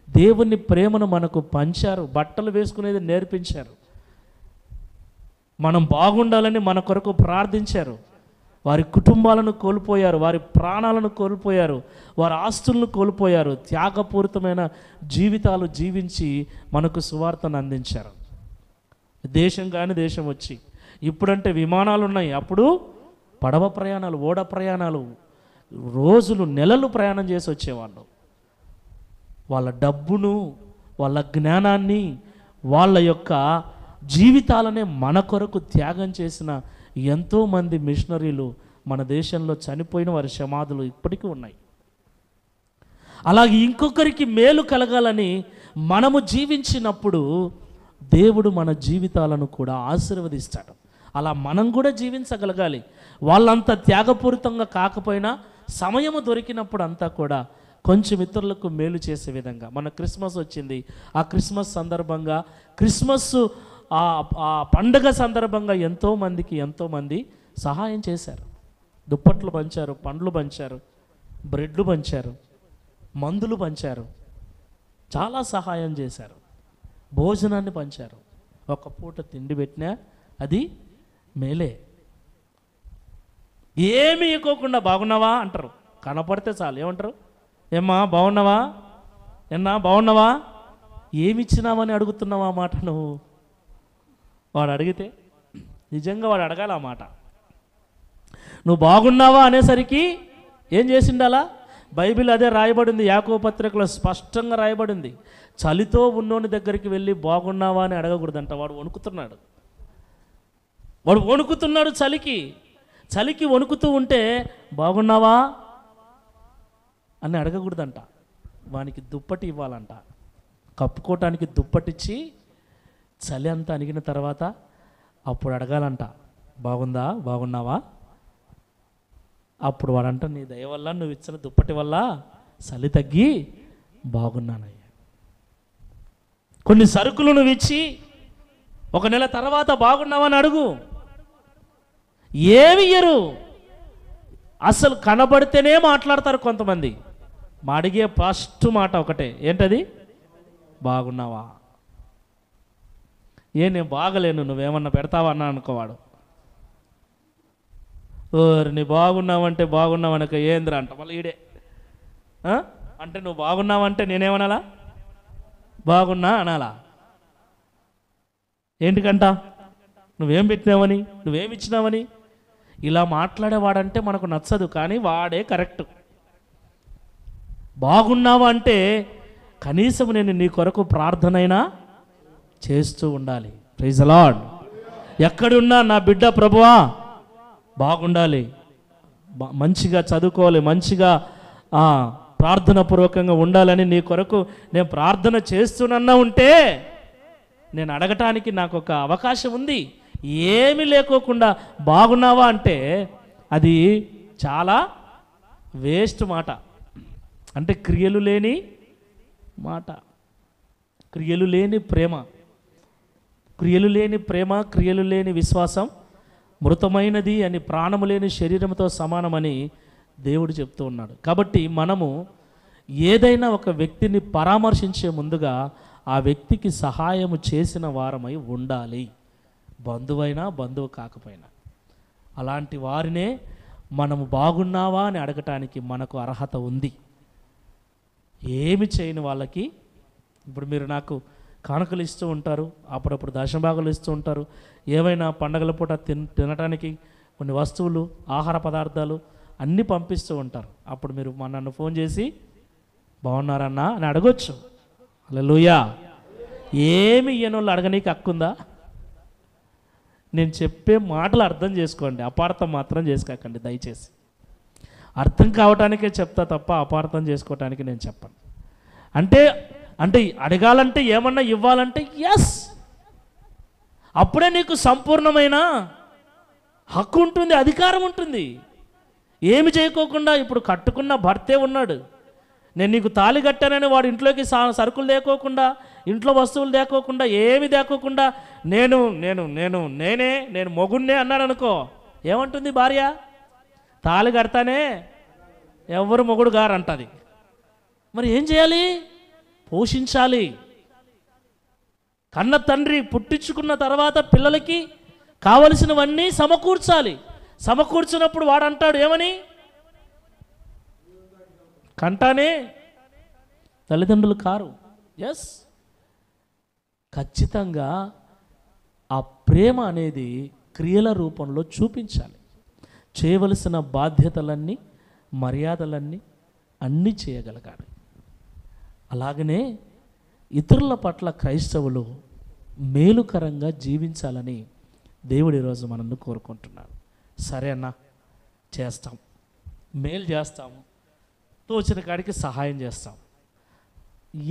A: దేవుని ప్రేమను మనకు పంచారు, బట్టలు వేసుకునేది నేర్పించారు, మనం బాగుండాలని మన కొరకు ప్రార్థించారు. వారి కుటుంబాలను కోల్పోయారు, వారి ప్రాణాలను కోల్పోయారు, వారి ఆస్తులను కోల్పోయారు, త్యాగపూరితమైన జీవితాలు జీవించి మనకు సువార్తను అందించారు. దేశం కాని దేశం వచ్చి, ఇప్పుడంటే విమానాలు ఉన్నాయి, అప్పుడు పడవ ప్రయాణాలు, ఓడ ప్రయాణాలు, రోజులు నెలలు ప్రయాణం చేసి వచ్చేవాళ్ళు. వాళ్ళ డబ్బును, వాళ్ళ జ్ఞానాన్ని, వాళ్ళ యొక్క జీవితాలనే మన కొరకు త్యాగం చేసిన ఎంతోమంది మిషనరీలు మన దేశంలో చనిపోయిన వారి సమాధులు ఇప్పటికీ ఉన్నాయి. అలాగే ఇంకొకరికి మేలు కలగాలని మనము జీవించినప్పుడు దేవుడు మన జీవితాలను కూడా ఆశీర్వదిస్తాడు. అలా మనం కూడా జీవించగలగాలి. వాళ్ళంతా త్యాగపూరితంగా కాకపోయినా సమయము దొరికినప్పుడు అంతా కూడా కొంచెం ఇతరులకు మేలు చేసే విధంగా. మన క్రిస్మస్ వచ్చింది, ఆ క్రిస్మస్ సందర్భంగా, క్రిస్మస్ ఆ పండగ సందర్భంగా ఎంతోమంది సహాయం చేశారు. దుప్పట్లు పంచారు, పండ్లు పంచారు, బ్రెడ్లు పంచారు, మందులు పంచారు, చాలా సహాయం చేశారు, భోజనాన్ని పంచారు. ఒక పూట తిండి పెట్టినా అది మేలే. ఏమి ఇవ్వకుండా బాగున్నావా అంటారు, కనపడితే చాలు ఏమంటారు, ఏమ్మా బాగున్నావా, ఎన్నా బాగున్నావా, ఏమిచ్చినావని అడుగుతున్నావా ఆ మాట నువ్వు? వాడు అడిగితే నిజంగా వాడు అడగాలి ఆ మాట. నువ్వు బాగున్నావా అనేసరికి ఏం చేసిండాలా? బైబిల్ అదే రాయబడింది, యాకోబు పత్రికలో స్పష్టంగా రాయబడింది. చలితో ఉన్నోని దగ్గరికి వెళ్ళి బాగున్నావా అని అడగకూడదంట. వాడు వణుకుతున్నాడు చలికి వణుకుతూ ఉంటే బాగున్నావా అని అడగకూడదంట. వానికి దుప్పటి ఇవ్వాలంట, కప్పుకోవటానికి దుప్పటిచ్చి చలి అంతా అణిగిన తర్వాత అప్పుడు అడగాలంట, బాగున్నావా? అప్పుడు వాడంట, నీ దయ వల్ల, నువ్వు ఇచ్చిన దుప్పటి వల్ల చలి తగ్గి బాగున్నానయ్యా. కొన్ని సరుకులు నువ్వు ఇచ్చి 1 నెల తర్వాత బాగున్నావని అడుగు. ఏమి ఇయ్యరు, అసలు కనబడితేనే మాట్లాడతారు కొంతమంది. అడిగే ఫస్ట్ మాట ఒకటే, ఏంటది? బాగున్నావా? నేను బాగలేను, నువ్వేమన్నా పెడతావా అన్నా అనుకోవాడు. నీ బాగున్నావంటే బాగున్నావనక ఏంద్రా అంట మళ్ళీ ఈడే. అంటే నువ్వు బాగున్నావంటే నేనేమనాలా? బాగున్నా అనాలా? ఏంటికంట? నువ్వేం పెట్టినావని, నువ్వేమి ఇచ్చినావని? ఇలా మాట్లాడేవాడంటే మనకు నచ్చదు, కానీ వాడే కరెక్ట్. బాగున్నావా అంటే కనీసం నేను నీ కొరకు ప్రార్థనైనా చేస్తూ ఉండాలి. Praise the Lord. ఎక్కడున్నా నా బిడ్డ ప్రభువా బాగుండాలి, మంచిగా చదువుకోవాలి, మంచిగా ప్రార్థన పూర్వకంగా ఉండాలని నీ కొరకు నేను ప్రార్థన చేస్తున్నా ఉంటే నేను అడగటానికి నాకు ఒక అవకాశం ఉంది. ఏమీ లేకోకుండా బాగున్నావా అంటే అది చాలా వేస్ట్ మాట. అంటే క్రియలు లేని మాట, క్రియలు లేని ప్రేమ, క్రియలు లేని విశ్వాసం మృతమైనది అని, ప్రాణము లేని శరీరంతో సమానమని దేవుడు చెప్తూ ఉన్నాడు. కాబట్టి మనము ఏదైనా ఒక వ్యక్తిని పరామర్శించే ముందుగా ఆ వ్యక్తికి సహాయము చేసిన వారమై ఉండాలి, బంధువైనా బంధువు కాకపోయినా. అలాంటి వారినే మనము బాగున్నావా అని అడగటానికి మనకు అర్హత ఉంది. ఏమి చేయని వాళ్ళకి, ఇప్పుడు మీరు నాకు కానుకలు ఇస్తూ ఉంటారు, అప్పుడప్పుడు దశభాగాలు ఇస్తూ ఉంటారు, ఏవైనా పండగల పూట తినటానికి కొన్ని వస్తువులు, ఆహార పదార్థాలు అన్నీ పంపిస్తూ ఉంటారు. అప్పుడు మీరు నన్ను ఫోన్ చేసి బాగున్నారన్నా అని అడగొచ్చు. హల్లెలూయా. ఏమి ఇయ్యనోళ్ళు అడగనీకి హక్కుందా? నేను చెప్పే మాటలు అర్థం చేసుకోండి, అపార్థం మాత్రం చేసుకోకండి దయచేసి. అర్థం కావటానికే చెప్తా తప్ప అపార్థం చేసుకోవటానికి నేను చెప్పను. అంటే అడగాలంటే, ఏమన్నా ఇవ్వాలంటే ఎస్, అప్పుడే నీకు సంపూర్ణమైన హక్కు ఉంటుంది, అధికారం ఉంటుంది. ఏమి చేయకోకుండా ఇప్పుడు కట్టుకున్న భర్తే ఉన్నాడు. నేను నీకు తాళి కట్టానని వాడు ఇంట్లోకి సరుకులు తేకోకుండా, ఇంట్లో వస్తువులు తేకోకుండా, ఏమి తేకోకుండా నేను మొగున్నే అన్నాడు అనుకో, ఏమంటుంది భార్య? తాళి కడతానే ఎవరు మొగుడు గారు అంటది. మరి ఏం చేయాలి? పోషించాలి. కన్న తండ్రి పుట్టించుకున్న తర్వాత పిల్లలకి కావలసినవన్నీ సమకూర్చాలి. సమకూర్చినప్పుడు వాడు అంటాడు ఏమని? కంటానే తల్లిదండ్రులు కారు. ఎస్, ఖచ్చితంగా ఆ ప్రేమ అనేది క్రియల రూపంలో చూపించాలి. చేయవలసిన బాధ్యతలన్నీ, మర్యాదలన్నీ అన్నీ చేయగలగాలి. అలాగనే ఇతరుల పట్ల క్రైస్తవులు మేలుకరంగా జీవించాలని దేవుడు ఈరోజు మనల్ని కోరుకుంటున్నాడు. సరే అన్న, చేస్తాం, మేలు చేస్తాము, తోచిన కాడికి సహాయం చేస్తాం.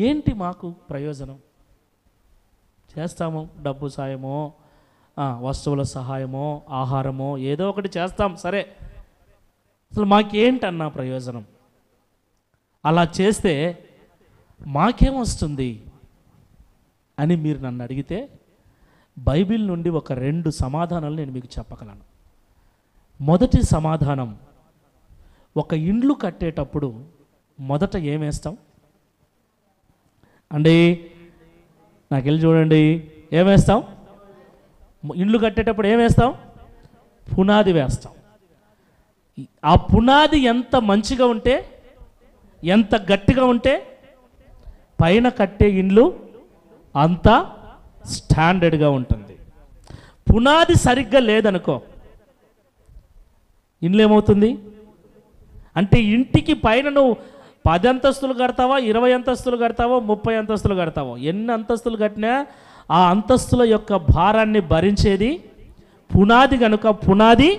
A: ఏంటి మాకు ప్రయోజనం? చేస్తాము, డబ్బు సాయమో, వస్తువుల సహాయమో, ఆహారమో ఏదో ఒకటి చేస్తాం. సరే, అసలు మాకేంటన్నా ప్రయోజనం? అలా చేస్తే మాకేమొస్తుంది అని మీరు నన్ను అడిగితే బైబిల్ నుండి ఒక 2 సమాధానాలు నేను మీకు చెప్పగలను. మొదటి సమాధానం, ఒక ఇండ్లు కట్టేటప్పుడు మొదట ఏమేస్తాం అండి? నాకు వెళ్ళి చూడండి, ఏమేస్తాం? ఇండ్లు కట్టేటప్పుడు ఏమేస్తాం? పునాది వేస్తాం. ఆ పునాది ఎంత మంచిగా ఉంటే, ఎంత గట్టిగా ఉంటే పైన కట్టే ఇండ్లు అంత స్టాండర్డ్గా ఉంటుంది. పునాది సరిగ్గా లేదనుకో, ఇండ్లు ఏమవుతుంది అంటే, ఇంటికి పైన నువ్వు 10 అంతస్తులు కడతావో, 20 అంతస్తులు కడతావో, 30 అంతస్తులు కడతావో, ఎన్ని అంతస్తులు కట్టినా ఆ అంతస్తుల యొక్క భారాన్ని భరించేది పునాది కనుక పునాది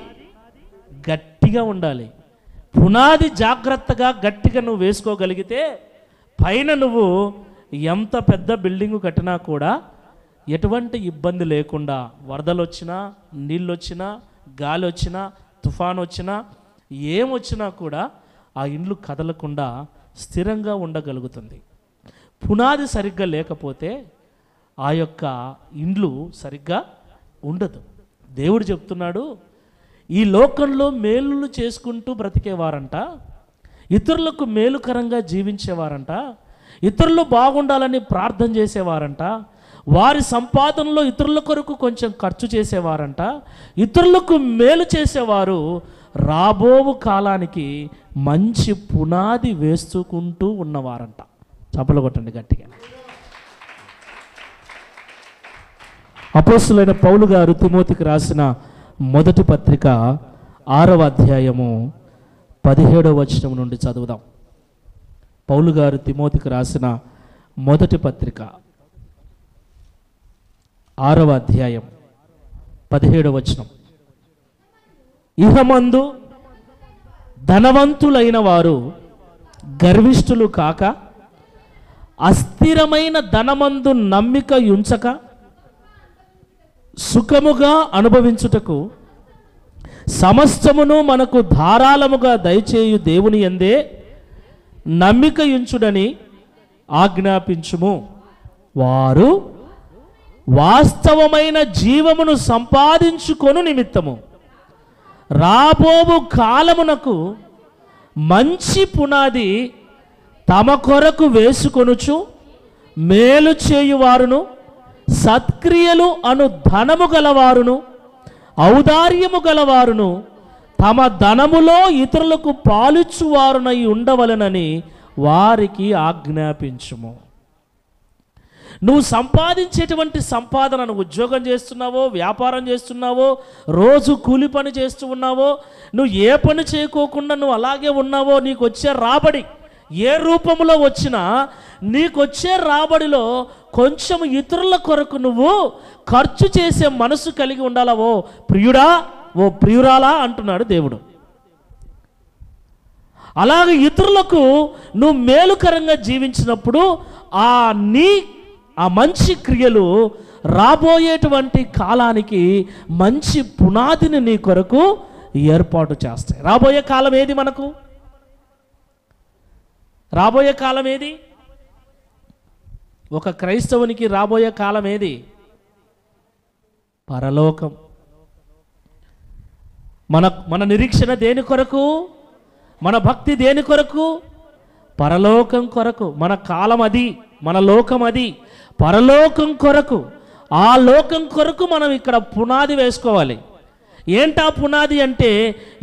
A: గట్టిగా ఉండాలి. పునాది జాగ్రత్తగా గట్టిగా నువ్వు వేసుకోగలిగితే పైన నువ్వు ఎంత పెద్ద బిల్డింగు కట్టినా కూడా ఎటువంటి ఇబ్బంది లేకుండా, వరదలు వచ్చినా, నీళ్ళు వచ్చినా, గాలి వచ్చినా, తుఫాను వచ్చినా, ఏమొచ్చినా కూడా ఆ ఇండ్లు కదలకుండా స్థిరంగా ఉండగలుగుతుంది. పునాది సరిగ్గా లేకపోతే ఆ యొక్క ఇండ్లు సరిగ్గా ఉండదు. దేవుడు చెప్తున్నాడు, ఈ లోకంలో మేలులు చేసుకుంటూ బ్రతికేవారంట, ఇతరులకు మేలుకరంగా జీవించేవారంట, ఇతరులు బాగుండాలని ప్రార్థన చేసేవారంట, వారి సంపాదనలో ఇతరుల కొరకు కొంచెం ఖర్చు చేసేవారంట, ఇతరులకు మేలు చేసేవారు రాబోవు కాలానికి మంచి పునాది వేసుకుంటూ ఉన్నవారంట. చప్పలు కొట్టండి గట్టిగా. అపోస్తలుడైన పౌలు గారు తిమోతికి రాసిన మొదటి పత్రిక 6వ అధ్యాయము 17వ వచనం నుండి చదువుదాం. పౌలు గారు తిమోతికి రాసిన మొదటి పత్రిక 6వ అధ్యాయం 17వ వచనం. ఇహమందు ధనవంతులైన వారు గర్విష్ఠులు కాక, అస్థిరమైన ధనమందు నమ్మిక ఉంచక, సుఖముగా అనుభవించుటకు సమస్తమును మనకు ధారాళముగా దయచేయు దేవుని యందే నమ్మిక ఉంచుడని ఆజ్ఞాపించుము. వారు వాస్తవమైన జీవమును సంపాదించుకొను నిమిత్తము రాబోవు కాలమునకు మంచి పునాది తమ కొరకు వేసుకొనుచు, మేలు చేయువారును, సత్క్రియలు అను ధనము గలవారును, ఔదార్యము గలవారును, తమ ధనములో ఇతరులకు పాలిచ్చువారునై ఉండవలెనని వారికి ఆజ్ఞాపించుము. నువ్వు సంపాదించేటువంటి సంపాదన, నువ్వు ఉద్యోగం చేస్తున్నావో, వ్యాపారం చేస్తున్నావో, రోజు కూలి పని చేస్తూ ఉన్నావో, నువ్వు ఏ పని చేయకోకుండా నువ్వు అలాగే ఉన్నావో, నీకు వచ్చే రాబడి ఏ రూపంలో వచ్చినా నీకు వచ్చే రాబడిలో కొంచెం ఇతరుల కొరకు నువ్వు ఖర్చు చేసే మనసు కలిగి ఉండాలా. ఓ ప్రియుడా, ఓ ప్రియురాలా అంటున్నాడు దేవుడు. అలాగే ఇతరులకు నువ్వు మేలుకరంగా జీవించినప్పుడు ఆ మంచి క్రియలు రాబోయేటువంటి కాలానికి మంచి పునాదిని నీ కొరకు ఏర్పాటు చేస్తాయి. రాబోయే కాలం ఏది? మనకు రాబోయే కాలం ఏది? ఒక క్రైస్తవునికి రాబోయే కాలం ఏది? పరలోకం. మన నిరీక్షణ దేని కొరకు? మన భక్తి దేని కొరకు? పరలోకం కొరకు. మన కాలం అది, మన లోకం అది, పరలోకం కొరకు. ఆ లోకం కొరకు మనం ఇక్కడ పునాది వేసుకోవాలి. ఏంటా పునాది అంటే,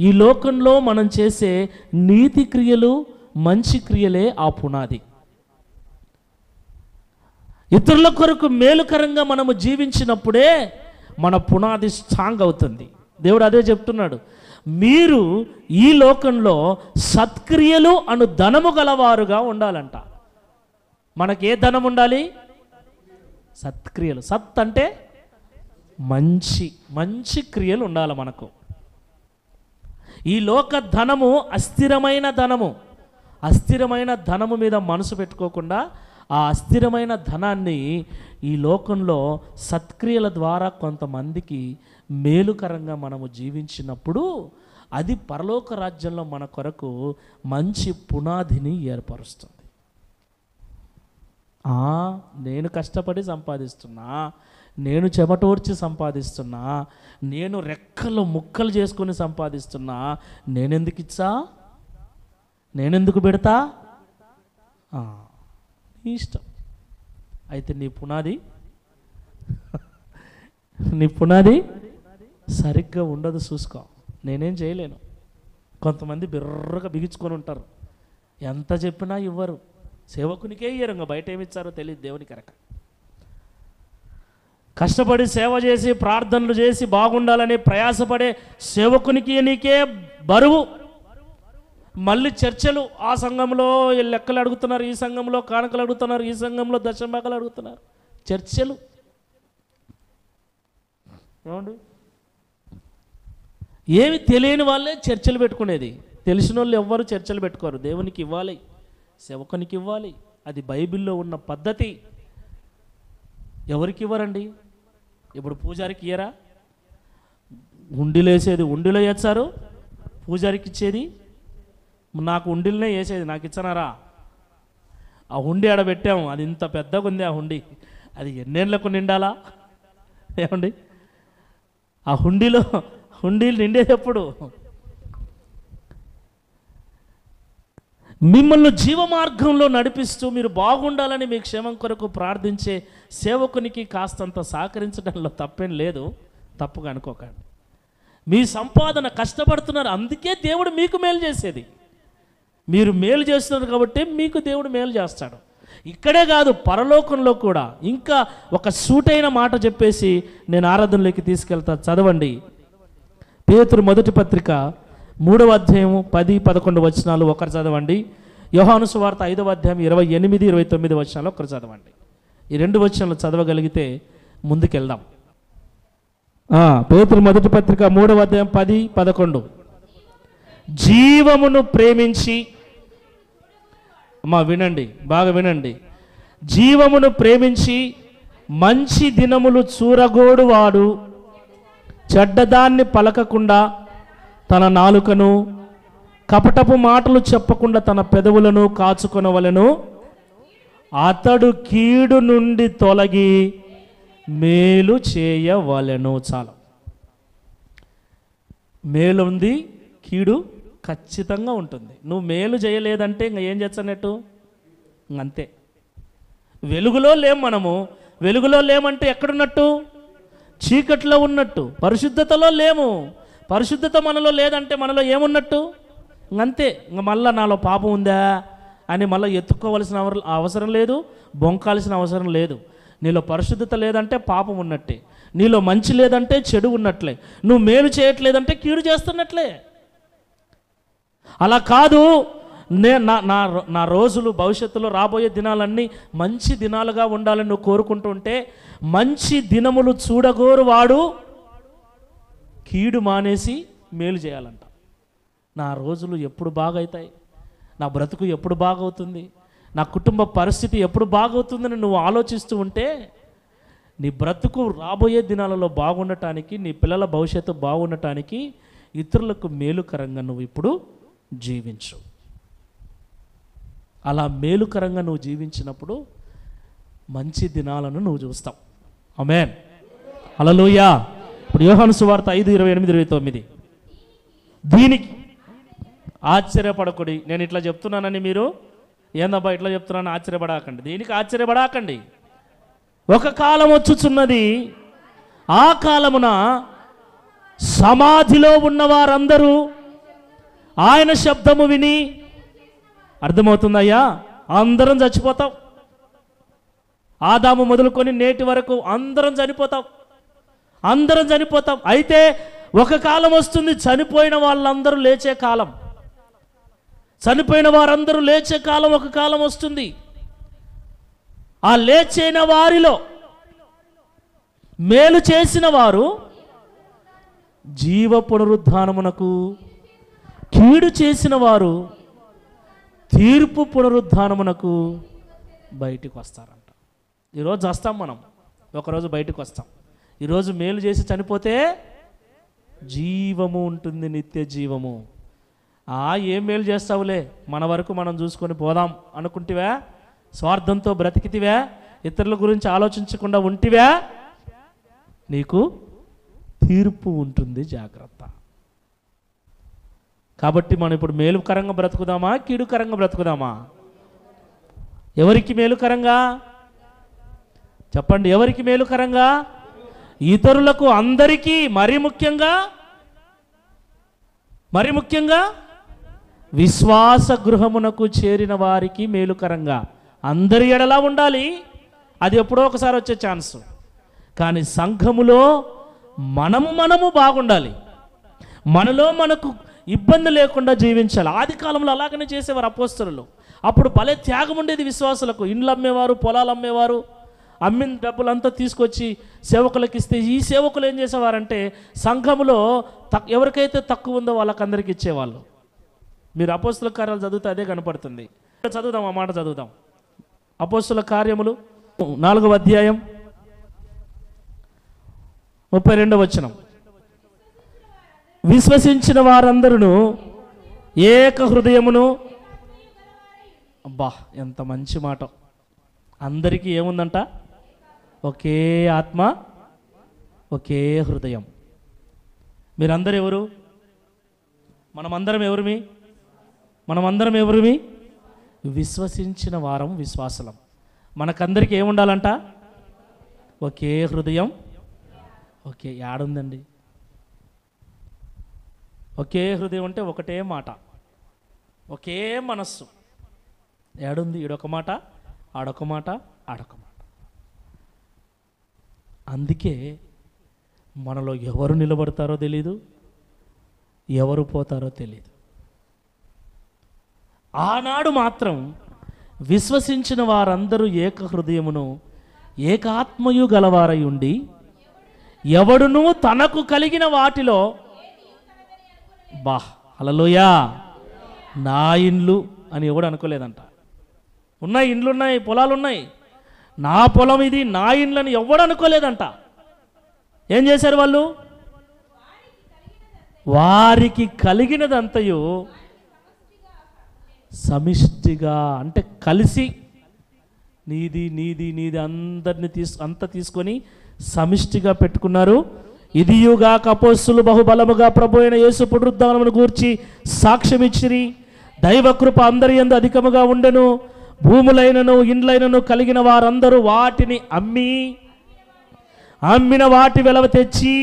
A: ఈ లోకంలో మనం చేసే నీతి క్రియలు, మంచి క్రియలే ఆ పునాది. ఇతరుల కొరకు మేలుకరంగా మనము జీవించినప్పుడే మన పునాది స్ట్రాంగ్ అవుతుంది. దేవుడు అదే చెప్తున్నాడు, మీరు ఈ లోకంలో సత్క్రియలు అను ధనము గలవారుగా ఉండాలంట. మనకే ధనం ఉండాలి? సత్క్రియలు. సత్ అంటే మంచి మంచి క్రియలు ఉండాలి మనకు. ఈ లోక ధనము అస్థిరమైన ధనము. అస్థిరమైన ధనము మీద మనసు పెట్టుకోకుండా ఆ అస్థిరమైన ధనాన్ని ఈ లోకంలో సత్క్రియల ద్వారా కొంతమందికి మేలుకరంగా మనము జీవించినప్పుడు అది పరలోక రాజ్యంలో మన కొరకు మంచి పునాదిని ఏర్పరుస్తుంది. నేను కష్టపడి సంపాదిస్తున్నా, నేను చెమటోర్చి సంపాదిస్తున్నా, నేను రెక్కలు ముక్కలు చేసుకొని సంపాదిస్తున్నా, నేనెందుకు ఇచ్చా, నేనెందుకు పెడతా? నీ ఇష్టం. అయితే నీ పునాది సరిగ్గా ఉండదు, చూసుకో. నేనేం చేయలేను. కొంతమంది బిర్రగా బిగించుకొని ఉంటారు, ఎంత చెప్పినా ఇవ్వరు. సేవకునికే ఇయ్యరు, ఇంకా బయట ఏమి ఇచ్చారో తెలియదు దేవునికి కనుక. కష్టపడి సేవ చేసి ప్రార్థనలు చేసి బాగుండాలని ప్రయాసపడే సేవకునికి నీకే బరువు. మళ్ళీ చర్చలు, ఆ సంఘంలో లెక్కలు అడుగుతున్నారు, ఈ సంఘంలో కానుకలు అడుగుతున్నారు, ఈ సంఘంలో దశంభాగాలు అడుగుతున్నారు. చర్చలు ఏమండి? ఏమి తెలియని వాళ్ళే చర్చలు పెట్టుకునేది. తెలిసిన వాళ్ళు ఎవ్వరు చర్చలు పెట్టుకోరు. దేవునికి ఇవ్వాలి, సేవకునికి ఇవ్వాలి, అది బైబిల్లో ఉన్న పద్ధతి. ఎవరికి ఇవ్వరండి? ఇప్పుడు పూజారికి ఇయ్యరా? ఉండిలో వేసేది ఉండిలో వేస్తారు, పూజారికి ఇచ్చేది నాకు ఉండిలోనే వేసేది, నాకు ఇచ్చనారా? ఆ హుండీ ఆడబెట్టాము, అది ఇంత పెద్దగా ఉంది ఆ హుండీ, అది ఎన్నేళ్లకు నిండాలా? ఏమండి? ఆ హుండీలు నిండేది ఎప్పుడు? మిమ్మల్ని జీవ మార్గంలో నడిపిస్తూ మీరు బాగుండాలని మీ క్షేమం కొరకు ప్రార్థించే సేవకునికి కాస్తంత సహకరించడంలో తప్పేం లేదు, తప్పుగా అనుకోకండి. మీ సంపాదన కష్టపడుతున్నారు, అందుకే దేవుడు మీకు మేలు చేసేది. మీరు మేలు చేస్తున్నారు కాబట్టి మీకు దేవుడు మేలు చేస్తాడు. ఇక్కడే కాదు, పరలోకంలో కూడా. ఇంకా ఒక సూటైన మాట చెప్పేసి నేను ఆరాధనలోకి తీసుకెళ్తా. చదవండి, పేతురు మొదటి పత్రిక 3వ అధ్యాయం 10-11 వచనాలు ఒకరు చదవండి. యోహాను సువార్త 5వ అధ్యాయం 28-29 వచనాలు ఒకరు చదవండి. ఈ 2 వచనాలు చదవగలిగితే ముందుకెళ్దాం. పేతురు మొదటి పత్రిక 3వ అధ్యాయం 10-11. జీవమును ప్రేమించి, వినండి, బాగా వినండి. జీవమును ప్రేమించి మంచి దినములు చూరగోడు వాడు చెడ్డదాన్ని పలకకుండా తన నాలుకను, కపటపు మాటలు చెప్పకుండా తన పెదవులను కాచుకొనవలెను. అతడు కీడు నుండి తొలగి మేలు చేయవలెను. చాలా మేలు ఉంది, కీడు ఖచ్చితంగా ఉంటుంది. నువ్వు మేలు చేయలేదంటే ఇంకా ఏం చేస్తున్నట్టు? అంతే. వెలుగులో లేం మనము. వెలుగులో లేమంటే ఎక్కడున్నట్టు? చీకట్లో ఉన్నట్టు. పరిశుద్ధతలో లేము. పరిశుద్ధత మనలో లేదంటే మనలో ఏమున్నట్టు? అంతే. ఇంక మళ్ళీ నాలో పాపం ఉందా అని మళ్ళీ ఎత్తుక్కోవలసిన అవసరం లేదు, బొంకాల్సిన అవసరం లేదు. నీలో పరిశుద్ధత లేదంటే పాపం ఉన్నట్టే, నీలో మంచి లేదంటే చెడు ఉన్నట్లే, నువ్వు మేలు చేయట్లేదంటే కీడు చేస్తున్నట్లే. అలా కాదు, నా రోజులు భవిష్యత్తులో రాబోయే దినాలన్నీ మంచి దినాలుగా ఉండాలని నువ్వు కోరుకుంటుంటే, మంచి దినములు చూడగోరు వాడు కీడు మానేసి మేలు చేయాలంట. నా రోజులు ఎప్పుడు బాగవుతాయి, నా బ్రతుకు ఎప్పుడు బాగవుతుంది, నా కుటుంబ పరిస్థితి ఎప్పుడు బాగవుతుందని నువ్వు ఆలోచిస్తూ ఉంటే, నీ బ్రతుకు రాబోయే దినాలలో బాగుండటానికి, నీ పిల్లల భవిష్యత్తు బాగుండటానికి ఇతరులకు మేలుకరంగా నువ్వు ఇప్పుడు జీవించు. అలా మేలుకరంగా నువ్వు జీవించినప్పుడు మంచి దినాలను నువ్వు చూస్తావు. ఆమేన్, హల్లెలూయా. ఇప్పుడు యోహాను సువార్త 5:28-29. దీనికి ఆశ్చర్యపడకుడి. నేను ఇట్లా చెప్తున్నానని మీరు ఏందబ్బా ఇట్లా చెప్తున్నాను ఆశ్చర్యపడకండి. దీనికి ఆశ్చర్యపడకండి. ఒక కాలం వచ్చుచున్నది, ఆ కాలమున సమాధిలో ఉన్న వారందరూ ఆయన శబ్దము విని, అర్థమవుతుందయ్యా, అందరం చచ్చిపోతాం. ఆదాము మొదలుకొని నేటి వరకు అందరం చనిపోతాం. అయితే ఒక కాలం వస్తుంది, చనిపోయిన వాళ్ళందరూ లేచే కాలం. చనిపోయిన వారందరూ లేచే కాలం ఒక కాలం వస్తుంది. ఆ లేచిన వారిలో మేలు చేసిన వారు జీవ పునరుద్ధానమునకు, కీడు చేసిన వారు తీర్పు పునరుద్ధానమునకు బయటికి వస్తారంట. ఈరోజు వస్తాం, మనం ఒకరోజు బయటకు వస్తాం. ఈరోజు మేలు చేసి చనిపోతే జీవము ఉంటుంది, నిత్య జీవము. ఏం మేలు చేస్తావులే, మన వరకు మనం చూసుకొని పోదాం అనుకుంటివా? స్వార్థంతో బ్రతికితివా? ఇతరుల గురించి ఆలోచించకుండా ఉంటివా? నీకు తీర్పు ఉంటుంది, జాగ్రత్త. కాబట్టి మనం ఇప్పుడు మేలుకరంగా బ్రతుకుదామా, కీడుకరంగా బ్రతుకుదామా? ఎవరికి మేలుకరంగా చెప్పండి? ఎవరికి మేలుకరంగా? ఇతరులకు, అందరికీ, మరి ముఖ్యంగా విశ్వాస గృహమునకు చేరిన వారికి మేలుకరంగా. అందరి ఎడలా ఉండాలి, అది ఎప్పుడో ఒకసారి వచ్చే ఛాన్స్. కానీ సంఘములో మనము బాగుండాలి, మనలో మనకు ఇబ్బంది లేకుండా జీవించాలి. ఆది కాలంలో అలాగనే చేసేవారు అపోస్తలులు. అప్పుడు భలే త్యాగం ఉండేది విశ్వాసులకు. ఇండ్లు అమ్మేవారు, పొలాలు అమ్మేవారు, అమ్మిన డబ్బులంతా తీసుకొచ్చి సేవకులకు ఇస్తే, ఈ సేవకులు ఏం చేసేవారంటే సంఘములో ఎవరికైతే తక్కువ ఉందో వాళ్ళకందరికి ఇచ్చేవాళ్ళు. మీరు అపోస్తల కార్యాలు చదివితే అదే కనపడుతుంది. చదువుదాం, ఆ మాట చదువుదాం. అపోస్తల కార్యములు 4వ అధ్యాయం 32వ వచనం. విశ్వసించిన వారందరూ ఏక హృదయమును, అబ్బా ఎంత మంచి మాట. అందరికీ ఏముందంట? ఒకే ఆత్మ, ఒకే హృదయం. మీరందరూ ఎవరు? మనమందరం ఎవరిమి? విశ్వసించిన వారం, విశ్వాసులం. మనకందరికీ ఏముండాలంట? ఒకే హృదయం, ఒకే. యాడుందండి ఒకే హృదయం? అంటే ఒకటే మాట, ఒకే మనస్సు. ఏడుంది? ఈడొక మాట, ఆడొక మాట, ఆడొక మాట. అందుకే మనలో ఎవరు నిలబడతారో తెలీదు, ఎవరు పోతారో తెలీదు. ఆనాడు మాత్రం విశ్వసించిన వారందరూ ఏక హృదయమును ఏకాత్మయు గలవారై ఉండి, ఎవడును తనకు కలిగిన వాటిలో, హల్లెలూయా, నా ఇండ్లు అని ఎవడు అనుకోలేదంట. ఉన్నాయి, ఇండ్లు ఉన్నాయి, పొలాలు ఉన్నాయి, నా పొలం ఇది, నా ఇండ్లని ఎవడు అనుకోలేదంట. ఏం చేశారు వాళ్ళు? వారికి కలిగినదంతయు సమిష్టిగా, అంటే కలిసి, నీది అందరిని తీసుకొని సమిష్టిగా పెట్టుకున్నారు. ఇదియుగాక అపోస్తలులు బహుబలముగా ప్రభు అయిన యేసు పునరుద్ధానమును గూర్చి సాక్ష్యం ఇచ్చిరి. దైవకృప అందరి యందు అధికముగా ఉండెను. భూములైనను ఇండ్లైనను కలిగిన వారందరూ వాటిని అమ్మిన వాటి వెలవ తెచ్చి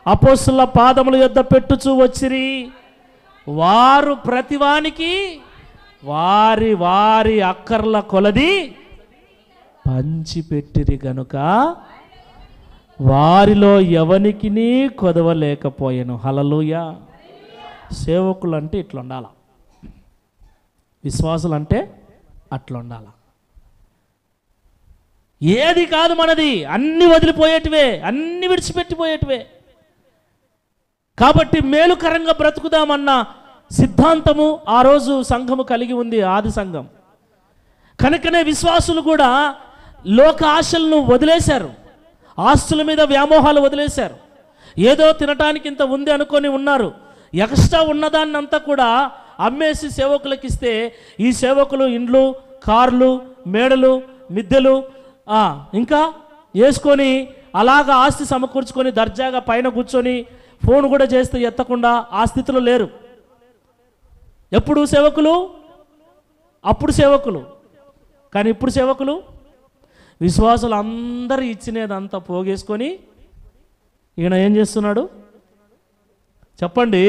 A: అపోస్తలుల పాదముల యొద్ద పెట్టుచూ వచ్చిరి. వారు ప్రతివానికి వారి అక్కర్ల కొలది పంచిపెట్టిరి గనుక వారిలో ఎవనికిని కొదవలేకపోయాను. హల్లెలూయా. సేవకులు అంటే ఇట్లా ఉండాల, విశ్వాసులు అంటే అట్లా ఉండాల. ఏది కాదు మనది, అన్ని వదిలిపోయేటివే, అన్ని విడిచిపెట్టిపోయేటివే. కాబట్టి మేలుకరంగా బ్రతుకుదామన్న సిద్ధాంతము ఆ రోజు సంఘము కలిగి ఉంది, ఆది సంఘం. కనుకనే విశ్వాసులు కూడా లోక ఆశలను వదిలేశారు, ఆస్తుల మీద వ్యామోహాలు వదిలేశారు. ఏదో తినటానికి ఇంత ఉంది అనుకొని ఉన్నారు. ఎక్స్ట్రా ఉన్నదాన్ని అంతా కూడా అమ్మేసి సేవకులకు ఇస్తే ఈ సేవకులు ఇండ్లు, కార్లు, మేడలు, మిద్దెలు ఇంకా వేసుకొని అలాగా ఆస్తి సమకూర్చుకొని దర్జాగా పైన కూర్చొని ఫోన్ కూడా చేస్తే ఎత్తకుండా ఆ స్థితిలో లేరు. ఎప్పుడు సేవకులు? అప్పుడు సేవకులు. కానీ ఇప్పుడు సేవకులు విశ్వాసులు అందరూ ఇచ్చినదంతా పోగేసుకొని ఈయన ఏం చేస్తున్నాడు చెప్పండి?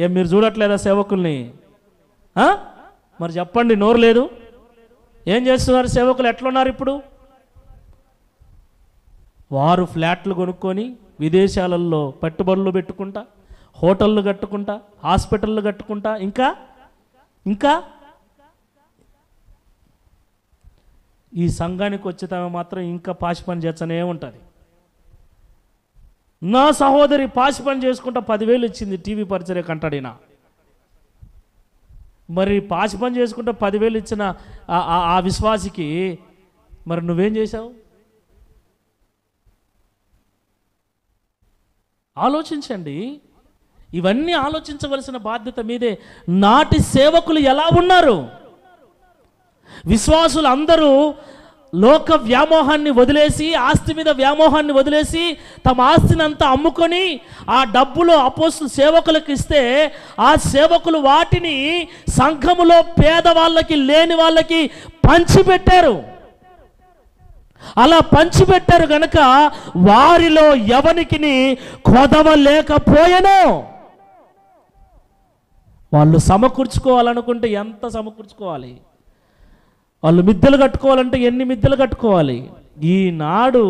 A: ఏం మీరు చూడట్లేదా సేవకుల్ని? మరి చెప్పండి, నోరు లేదు. ఏం చేస్తున్నారు సేవకులు? ఎట్లున్నారు ఇప్పుడు? వారు ఫ్లాట్లు కొనుక్కొని విదేశాలలో పెట్టుబడులు పెట్టుకుంటా, హోటళ్ళు కట్టుకుంటా, హాస్పిటళ్ళు కట్టుకుంటా, ఇంకా ఇంకా ఈ సంఘానికి వచ్చి తమ మాత్రం ఇంకా పాచి పని చేస్తూనే ఉంటుంది. నా సహోదరి పాచి పని చేసుకుంటా 10,000 ఇచ్చింది టీవీ పరిచర్యకు అంటాడినా. మరి పాచి పని చేసుకుంటా 10,000 ఇచ్చిన ఆ విశ్వాసికి మరి నువ్వేం చేశావు? ఆలోచించండి. ఇవన్నీ ఆలోచించవలసిన బాధ్యత మీదే. నాటి సేవకులు ఎలా ఉన్నారు? విశ్వాసులు అందరూ లోక వ్యామోహాన్ని వదిలేసి, ఆస్తి మీద వ్యామోహాన్ని వదిలేసి తమ ఆస్తిని అంతా అమ్ముకొని ఆ డబ్బులు అపోస్తలు సేవకులకు ఇస్తే ఆ సేవకులు వాటిని సంఘములో పేదవాళ్ళకి, లేని వాళ్ళకి పంచిపెట్టారు. అలా పంచిపెట్టారు గనక వారిలో ఎవనికి కొదవ లేకపోయెను. వాళ్ళు సమకూర్చుకోవాలనుకుంటే ఎంత సమకూర్చుకోవాలి? వాళ్ళు మిద్దెలు కట్టుకోవాలంటే ఎన్ని మిద్దెలు కట్టుకోవాలి? ఈనాడు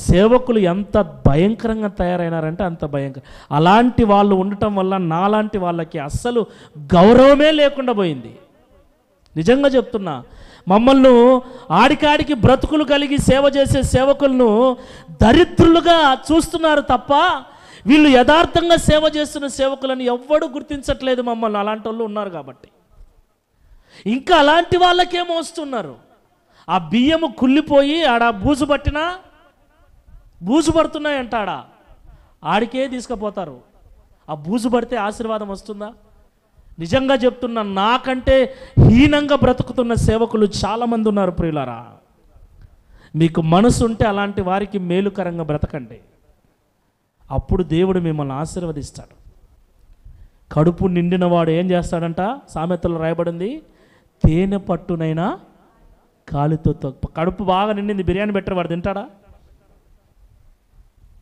A: సేవకులు ఎంత భయంకరంగా తయారైనారంటే అంత భయంకరం. అలాంటి వాళ్ళు ఉండటం వల్ల నాలాంటి వాళ్ళకి అస్సలు గౌరవమే లేకుండా పోయింది. నిజంగా చెప్తున్నా. మమ్మల్ని ఆడికాడికి బ్రతుకులు కలిగి సేవ చేసే సేవకులను దరిద్రులుగా చూస్తున్నారు తప్ప వీళ్ళు యథార్థంగా సేవ చేస్తున్న సేవకులను ఎవ్వడూ గుర్తించట్లేదు మమ్మల్ని. అలాంటి వాళ్ళు ఉన్నారు కాబట్టి ఇంకా అలాంటి వాళ్ళకేమో వస్తున్నారు. ఆ బియ్యము కుళ్ళిపోయి ఆడ బూజు పట్టినా బూజు పడుతున్నాయంట, ఆడికే తీసుకుపోతారు. ఆ బూజు పడితే ఆశీర్వాదం వస్తుందా? నిజంగా చెప్తున్నా, నాకంటే హీనంగా బ్రతుకుతున్న సేవకులు చాలామంది ఉన్నారు ప్రియులారా. మీకు మనసు ఉంటే అలాంటి వారికి మేలుకరంగా బ్రతకండి. అప్పుడు దేవుడు మిమ్మల్ని ఆశీర్వదిస్తాడు. కడుపు నిండిన వాడు ఏం చేస్తాడంట? సామెతలో రాయబడింది, తేనె పట్టునైనా కాలితో కడుపు బాగా నిండింది, బిర్యానీ పెట్టరు, వాడు తింటాడా?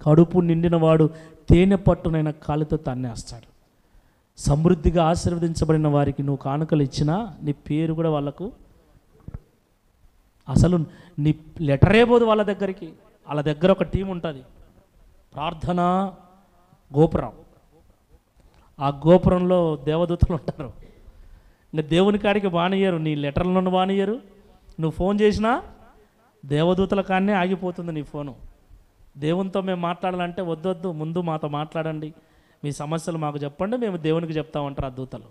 A: కడుపు నిండిన వాడు తేనె పట్టునైనా కాలితో తన్నేస్తాడు. సమృద్ధిగా ఆశీర్వదించబడిన వారికి నువ్వు కానుకలు ఇచ్చినా నీ పేరు కూడా వాళ్ళకు అసలు నీ లెటరే పోదు వాళ్ళ దగ్గరికి. వాళ్ళ దగ్గర ఒక టీం ఉంటుంది, ప్రార్థనా గోపురం. ఆ గోపురంలో దేవదూతలు ఉంటారు. ఇంకా దేవుని కాడికి బానియ్యరు, నీ లెటర్లను బానియ్యరు. నువ్వు ఫోన్ చేసినా దేవదూతల కాడనే ఆగిపోతుంది నీ ఫోను. దేవునితో మేము మాట్లాడాలంటే వద్దొద్దు, ముందు మాతో మాట్లాడండి, మీ సమస్యలు మాకు చెప్పండి, మేము దేవునికి చెప్తామంటారు ఆ దూతలు.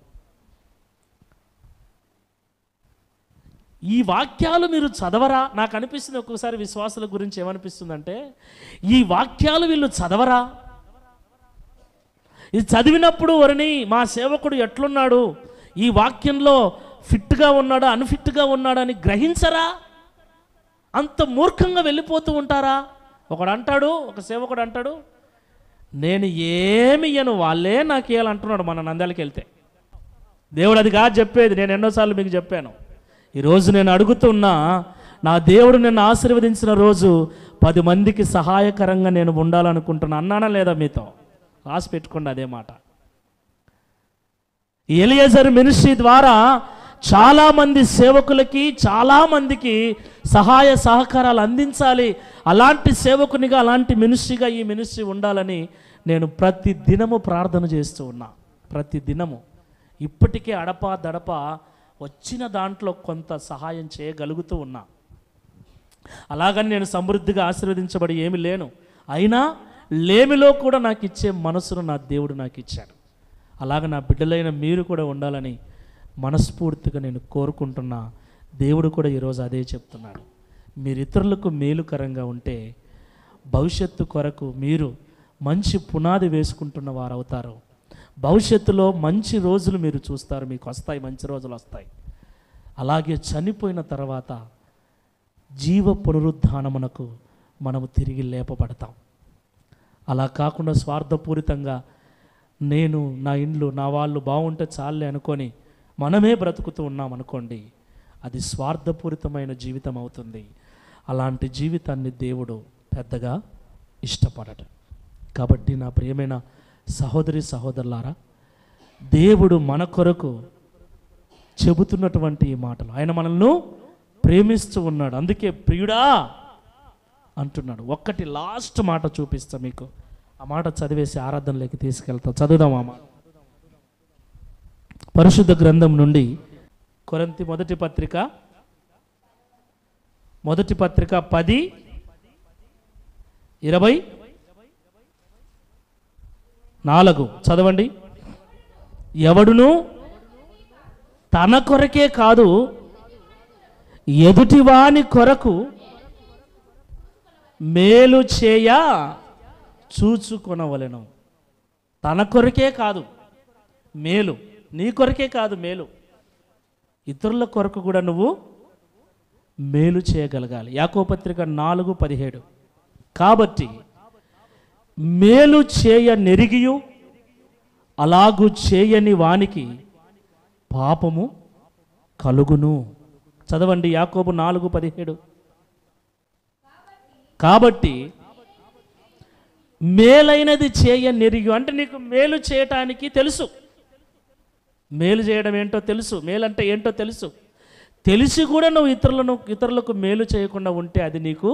A: ఈ వాక్యాలు మీరు చదవరా? నాకు అనిపిస్తుంది ఒక్కొక్కసారి విశ్వాసుల గురించి ఏమనిపిస్తుందంటే, ఈ వాక్యాలు వీళ్ళు చదవరా? ఇది చదివినప్పుడు వరని మా సేవకుడు ఎట్లున్నాడు, ఈ వాక్యంలో ఫిట్గా ఉన్నాడా అన్ఫిట్గా ఉన్నాడా అని గ్రహించరా? అంత మూర్ఖంగా వెళ్ళిపోతూ ఉంటారా? ఒక సేవకుడు అంటాడు, నేను ఏమి ఇయ్యను, వాళ్ళే నాకు ఇవ్వాలంటున్నాడు. మన నంద్యాలకు వెళ్తే దేవుడు అది కాదు చెప్పేది. నేను ఎన్నోసార్లు మీకు చెప్పాను. ఈరోజు నేను అడుగుతున్నా, నా దేవుడు నిన్ను ఆశీర్వదించిన రోజు 10 మందికి సహాయకరంగా నేను ఉండాలనుకుంటున్నా. అన్నానా లేదా? మీతో రాసి పెట్టుకోండి అదే మాట. ఎలియజర్ మినిస్ట్రీ ద్వారా చాలామంది సేవకులకి, చాలామందికి సహాయ సహకారాలు అందించాలి. అలాంటి సేవకునిగా, అలాంటి మినిస్ట్రీగా ఈ మినిస్ట్రీ ఉండాలని నేను ప్రతి దినము ప్రార్థన చేస్తూ ఉన్నా. ప్రతి దినము ఇప్పటికే అడపా దడప వచ్చిన దాంట్లో కొంత సహాయం చేయగలుగుతూ ఉన్నా. అలాగని నేను సమృద్ధిగా ఆశీర్వదించబడి ఏమి లేను, అయినా లేమిలో కూడా నాకు ఇచ్చే మనసును నా దేవుడు నాకు ఇచ్చాడు. అలాగ నా బిడ్డలైన మీరు కూడా ఉండాలని మనస్ఫూర్తిగా నేను కోరుకుంటున్నా. దేవుడు కూడా ఈరోజు అదే చెప్తున్నాడు. మీరు ఇతరులకు మేలుకరంగా ఉంటే భవిష్యత్తు కొరకు మీరు మంచి పునాది వేసుకుంటున్న వారు అవుతారు. భవిష్యత్తులో మంచి రోజులు మీరు చూస్తారు, మీకు వస్తాయి, మంచి రోజులు వస్తాయి. అలాగే చనిపోయిన తర్వాత జీవ పునరుద్ధానమునకు మనము తిరిగి లేపబడతాం. అలా కాకుండా స్వార్థపూరితంగా నేను, నా ఇండ్లు, నా వాళ్ళు బాగుంటే చాలే అనుకొని మనమే బ్రతుకుతూ ఉన్నాం అనుకోండి, అది స్వార్థపూరితమైన జీవితం అవుతుంది. అలాంటి జీవితాన్ని దేవుడు పెద్దగా ఇష్టపడడు. కాబట్టి నా ప్రియమైన సహోదరి సహోదరులారా, దేవుడు మన కొరకు చెబుతున్నటువంటి ఈ మాటలు, ఆయన మనల్ని ప్రేమిస్తూ ఉన్నాడు. అందుకే ప్రియుడా అంటున్నాడు. ఒక్కటి లాస్ట్ మాట చూపిస్తా మీకు, ఆ మాట చదివేసి ఆరాధనలోకి తీసుకెళ్తా. చదువుదాం ఆ మాట. పరిశుద్ధ గ్రంథం నుండి కొరింథీ మొదటి పత్రిక 10:20 చదవండి. ఎవడును తన కొరకే కాదు ఎదుటివాని కొరకు మేలు చేయ చూచుకొనవలెను. తన కొరకే కాదు మేలు, నీ కొరకే కాదు మేలు, ఇతరుల కొరకు కూడా నువ్వు మేలు చేయగలగాలి. యాకోబు పత్రిక 4:17 కాబట్టి మేలు చేయ నెరిగియు అలాగు చేయని వానికి పాపము కలుగును. చదవండి యాకోబు 4:17. కాబట్టి మేలైనది చేయ నెరిగి, అంటే నీకు మేలు చేయటానికి తెలుసు, మేలు చేయడం ఏంటో తెలుసు, మేలంటే ఏంటో తెలుసు, తెలిసి కూడా నువ్వు ఇతరులకు మేలు చేయకుండా ఉంటే అది నీకు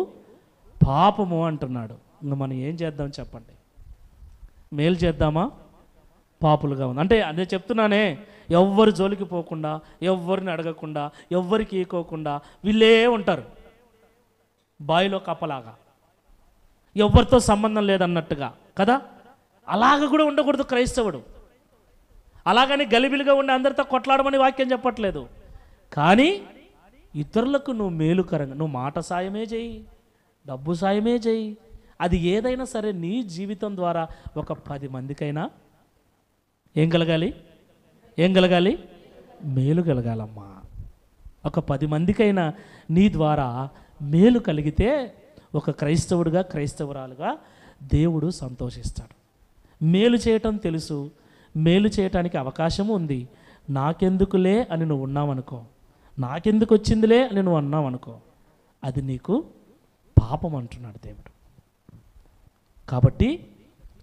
A: పాపము అంటున్నాడు. ఇంకా మనం ఏం చేద్దాం చెప్పండి? మేలు చేద్దామా? పాపులుగా ఉంది. అంటే అదే చెప్తున్నానే, ఎవ్వరు జోలికి పోకుండా, ఎవ్వరిని అడగకుండా, ఎవ్వరికి ఈకోకుండా వీళ్ళే ఉంటారు, బావిలో కప్పలాగా, ఎవరితో సంబంధం లేదన్నట్టుగా కదా. అలాగ కూడా ఉండకూడదు క్రైస్తవుడు. అలాగని గలిబిలిగా ఉండి అందరితో కొట్లాడమని వాక్యం చెప్పట్లేదు. కానీ ఇతరులకు నువ్వు మేలుకరంగా, నువ్వు మాట సాయమే చేయి, డబ్బు సాయమే చేయి, అది ఏదైనా సరే నీ జీవితం ద్వారా ఒక 10 మందికైనా ఏం కలగాలి? మేలు కలగాలమ్మా. ఒక 10 మందికైనా నీ ద్వారా మేలు కలిగితే ఒక క్రైస్తవుడిగా, క్రైస్తవురాలుగా దేవుడు సంతోషిస్తాడు. మేలు చేయటం తెలుసు, మేలు చేయటానికి అవకాశం ఉంది. నాకెందుకులే అని నువ్వు ఉన్నావనుకో, నాకెందుకు వచ్చిందిలే అని నువ్వు అన్నావనుకో, అది నీకు పాపం అంటున్నాడు దేవుడు. కాబట్టి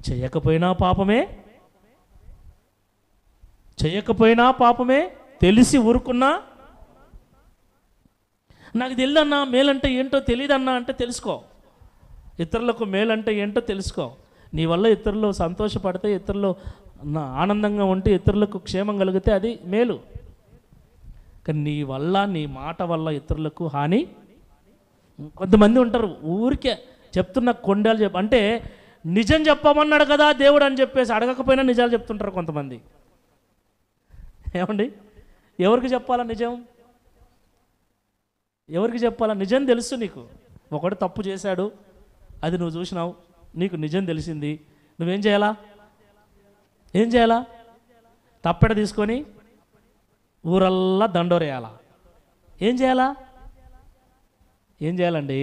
A: చేయకపోయినా పాపమే, తెలిసి ఊరుకున్నా, నాకు తెలియదన్నా మేలంటే ఏంటో తెలియదన్నా అంటే తెలుసుకో, ఇతరులకు మేలంటే ఏంటో తెలుసుకో. నీ వల్ల ఇతరులు సంతోషపడితే, ఇతరులు ఆనందంగా ఉంటే, ఇతరులకు క్షేమం కలిగితే అది మేలు. కానీ నీ వల్ల, నీ మాట వల్ల ఇతరులకు హాని. కొంతమంది ఉంటారు ఊరికే చెప్తున్న కొండలు అంటే నిజం చెప్పమన్నాడు కదా దేవుడు అని చెప్పేసి అడగకపోయినా నిజాలు చెప్తుంటారు కొంతమంది. ఏమండి, ఎవరికి చెప్పాలా నిజం? ఎవరికి చెప్పాలా? నిజం తెలుసు నీకు. ఒకడు తప్పు చేశాడు, అది నువ్వు చూసినావు, నీకు నిజం తెలిసింది, నువ్వేం చేయాలా? తప్పెడ తీసుకొని ఊరల్లా దండోరేయాలా? ఏం చేయాలండి?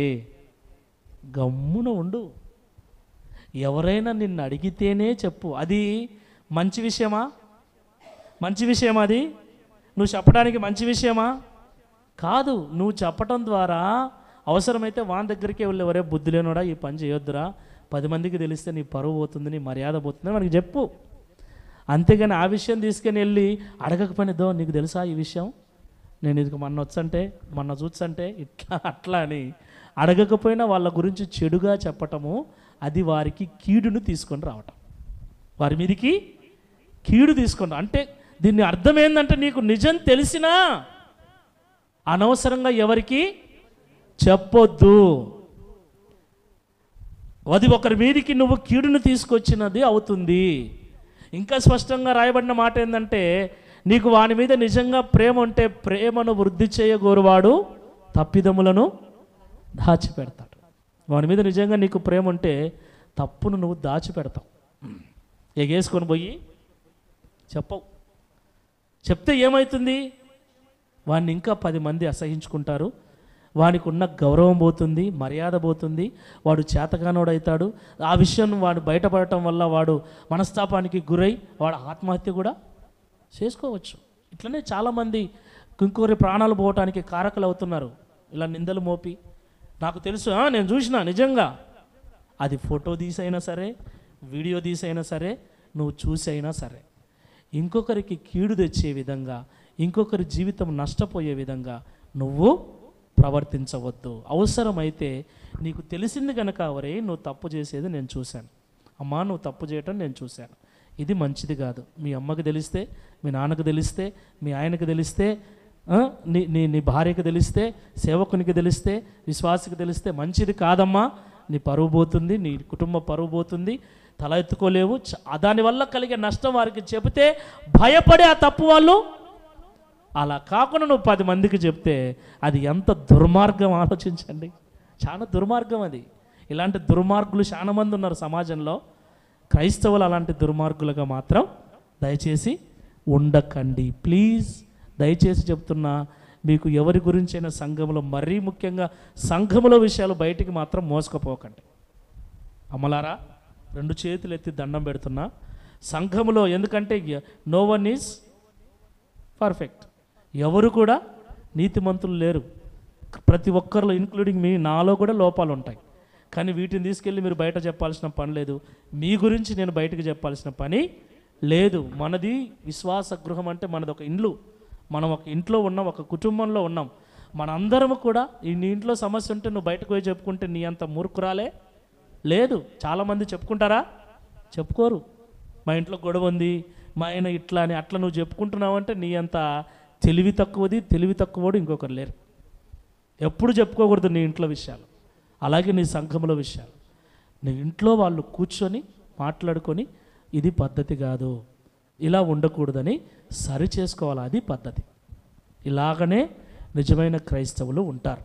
A: గమ్మున ఉండు. ఎవరైనా నిన్ను అడిగితేనే చెప్పు. అది మంచి విషయమా? అది నువ్వు చెప్పడానికి మంచి విషయమా? కాదు. నువ్వు చెప్పటం ద్వారా అవసరమైతే వాని దగ్గరికే వెళ్ళి, ఎవరే బుద్ధి లేనోడా ఈ పని చేయొద్దురా, 10 మందికి తెలిస్తే నీ పరువు పోతుంది, నీ మర్యాద పోతుంది మనకి చెప్పు. అంతేగాని ఆ విషయం తీసుకుని వెళ్ళి అడగకపోయినదో, నీకు తెలుసా ఈ విషయం, నేను ఇది మొన్న చూసంటే ఇట్లా అట్లా అని అడగకపోయినా వాళ్ళ గురించి చెడుగా చెప్పటము, అది వారికి కీడును తీసుకొని రావటం, వారి మీదికి కీడు తీసుకొని. అంటే దీన్ని అర్థం ఏంటంటే, నీకు నిజం తెలిసినా అనవసరంగా ఎవరికి చెప్పొద్దు. అది ఒకరి మీదికి నువ్వు కీడును తీసుకొచ్చినది అవుతుంది. ఇంకా స్పష్టంగా రాయబడిన మాట ఏంటంటే, నీకు వాని మీద నిజంగా ప్రేమ ఉంటే ప్రేమను వృద్ధి చేయగోరువాడు తప్పిదములను దాచిపెడతాడు. వాని మీద నిజంగా నీకు ప్రేమ ఉంటే తప్పును నువ్వు దాచిపెడతావు, ఎగేసుకొని పోయి చెప్పవు. చెప్తే ఏమవుతుంది? వాడిని ఇంకా 10 మంది అసహించుకుంటారు, వానికి ఉన్న గౌరవం పోతుంది, మర్యాద పోతుంది, వాడు చేతగానోడవుతాడు. ఆ విషయం వాడు బయటపడటం వల్ల వాడు మనస్తాపానికి గురై వాడు ఆత్మహత్య కూడా చేసుకోవచ్చు. ఇట్లనే చాలామంది ఇంకొకరి ప్రాణాలు పోవటానికి కారకులు అవుతున్నారు, ఇలా నిందలు మోపి. నాకు తెలుసు, నేను చూసిన, నిజంగా అది ఫోటో తీసైనా సరే, వీడియో తీసైనా సరే, నువ్వు చూసైనా సరే, ఇంకొకరికి కీడు తెచ్చే విధంగా, ఇంకొకరి జీవితం నష్టపోయే విధంగా నువ్వు ప్రవర్తించవద్దు. అవసరమైతే నీకు తెలిసింది కనుక అవరే నువ్వు తప్పు చేసేది నేను చూశాను, అమ్మా నువ్వు తప్పు చేయటం నేను చూశాను, ఇది మంచిది కాదు. మీ అమ్మకి తెలిస్తే, మీ నాన్నకు తెలిస్తే, మీ ఆయనకు తెలిస్తే, నీ నీ నీ భార్యకు తెలిస్తే, సేవకునికి తెలిస్తే, విశ్వాసికి తెలిస్తే మంచిది కాదమ్మా. నీ పరువు పోతుంది, నీ కుటుంబ పరువు పోతుంది, తల ఎత్తుకోలేవు. దానివల్ల కలిగే నష్టం వారికి చెబితే భయపడే ఆ తప్పు వాళ్ళు. అలా కాకుండా నువ్వు 10 మందికి చెప్తే అది ఎంత దుర్మార్గం ఆలోచించండి. చాలా దుర్మార్గం అది. ఇలాంటి దుర్మార్గులు చాలా మంది ఉన్నారు సమాజంలో. క్రైస్తవులు అలాంటి దుర్మార్గులుగా మాత్రం దయచేసి ఉండకండి. ప్లీజ్ దయచేసి చెప్తున్నా, మీకు ఎవరి గురించైనా సంఘంలో, మరీ ముఖ్యంగా సంఘముల విషయాలు బయటికి మాత్రం మోసుకుపోకండి. అమ్మలారా, 2 చేతులు ఎత్తి దండం పెడుతున్నా సంఘములో. ఎందుకంటే నో వన్ ఈజ్ పర్ఫెక్ట్, ఎవరు కూడా నీతిమంతులు లేరు. ప్రతి ఒక్కరిలో, ఇంక్లూడింగ్ మీ, నాలో కూడా లోపాలు ఉంటాయి. కానీ వీటిని తీసుకెళ్ళి మీరు బయట చెప్పాల్సిన పని లేదు, మీ గురించి నేను బయటకు చెప్పాల్సిన పని లేదు. మనది విశ్వాస గృహం అంటే మనది ఒక ఇల్లు, మనం ఒక ఇంట్లో ఉన్నాం, ఒక కుటుంబంలో ఉన్నాం. మనందరము కూడా నీ ఇంట్లో సమస్య ఉంటే నువ్వు బయటకు పోయి చెప్పుకుంటే నీ అంత మూర్ఖురాలే లేదు. చాలామంది చెప్పుకుంటారా? చెప్పుకోరు. మా ఇంట్లో గొడవ ఉంది, మా ఆయన ఇట్లా అని అట్లా నువ్వు చెప్పుకుంటున్నావంటే నీ అంత తెలివి తక్కువడు ఇంకొకరు లేరు. ఎప్పుడు చెప్పుకోకూడదు నీ ఇంట్లో విషయాలు. అలాగే నీ సంఘంలో విషయాలు నీ ఇంట్లో వాళ్ళు కూర్చొని మాట్లాడుకొని ఇది పద్ధతి కాదు, ఇలా ఉండకూడదని సరి చేసుకోవాలి, అది పద్ధతి. ఇలాగనే నిజమైన క్రైస్తవులు ఉంటారు.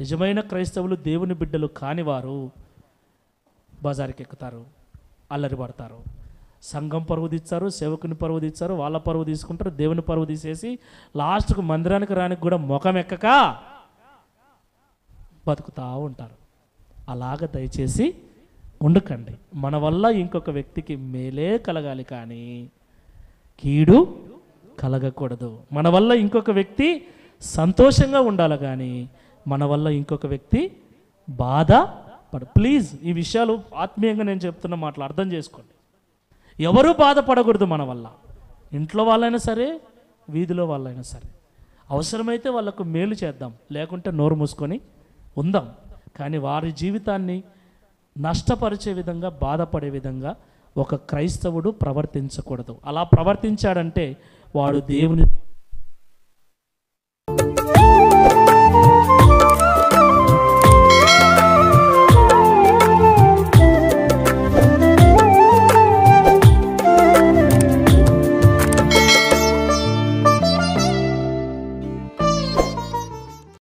A: నిజమైన క్రైస్తవులు, దేవుని బిడ్డలు కానివారు బజార్కి ఎక్కుతారు, అల్లరి పడతారు, సంఘం పరువు తీస్తారు, సేవకుని పరువు తీస్తారు, వాళ్ళ పరువు తీసుకుంటారు, దేవుని పరువు తీసేసి లాస్ట్కు మందిరానికి రానికి కూడా ముఖం ఎక్కక బతుకుతూ ఉంటారు. అలాగ దయచేసి ఉండకండి. మన వల్ల ఇంకొక వ్యక్తికి మేలే కలగాలి కానీ కీడు కలగకూడదు. మన వల్ల ఇంకొక వ్యక్తి సంతోషంగా ఉండాలి కానీ మన వల్ల ఇంకొక వ్యక్తి బాధపడు. ప్లీజ్ ఈ విషయాలు ఆత్మీయంగా నేను చెప్తున్న మాటలు అర్థం చేసుకోండి. ఎవరూ బాధపడకూడదు మన వల్ల. ఇంట్లో వాళ్ళైనా సరే, వీధిలో వాళ్ళైనా సరే. అవసరమైతే వాళ్ళకు మేలు చేద్దాం, లేకుంటే నోరు మూసుకొని ఉందాం. కానీ వారి జీవితాన్ని నష్టపరిచే విధంగా, బాధపడే విధంగా ఒక క్రైస్తవుడు ప్రవర్తించకూడదు. అలా ప్రవర్తించాడంటే వాడు దేవుని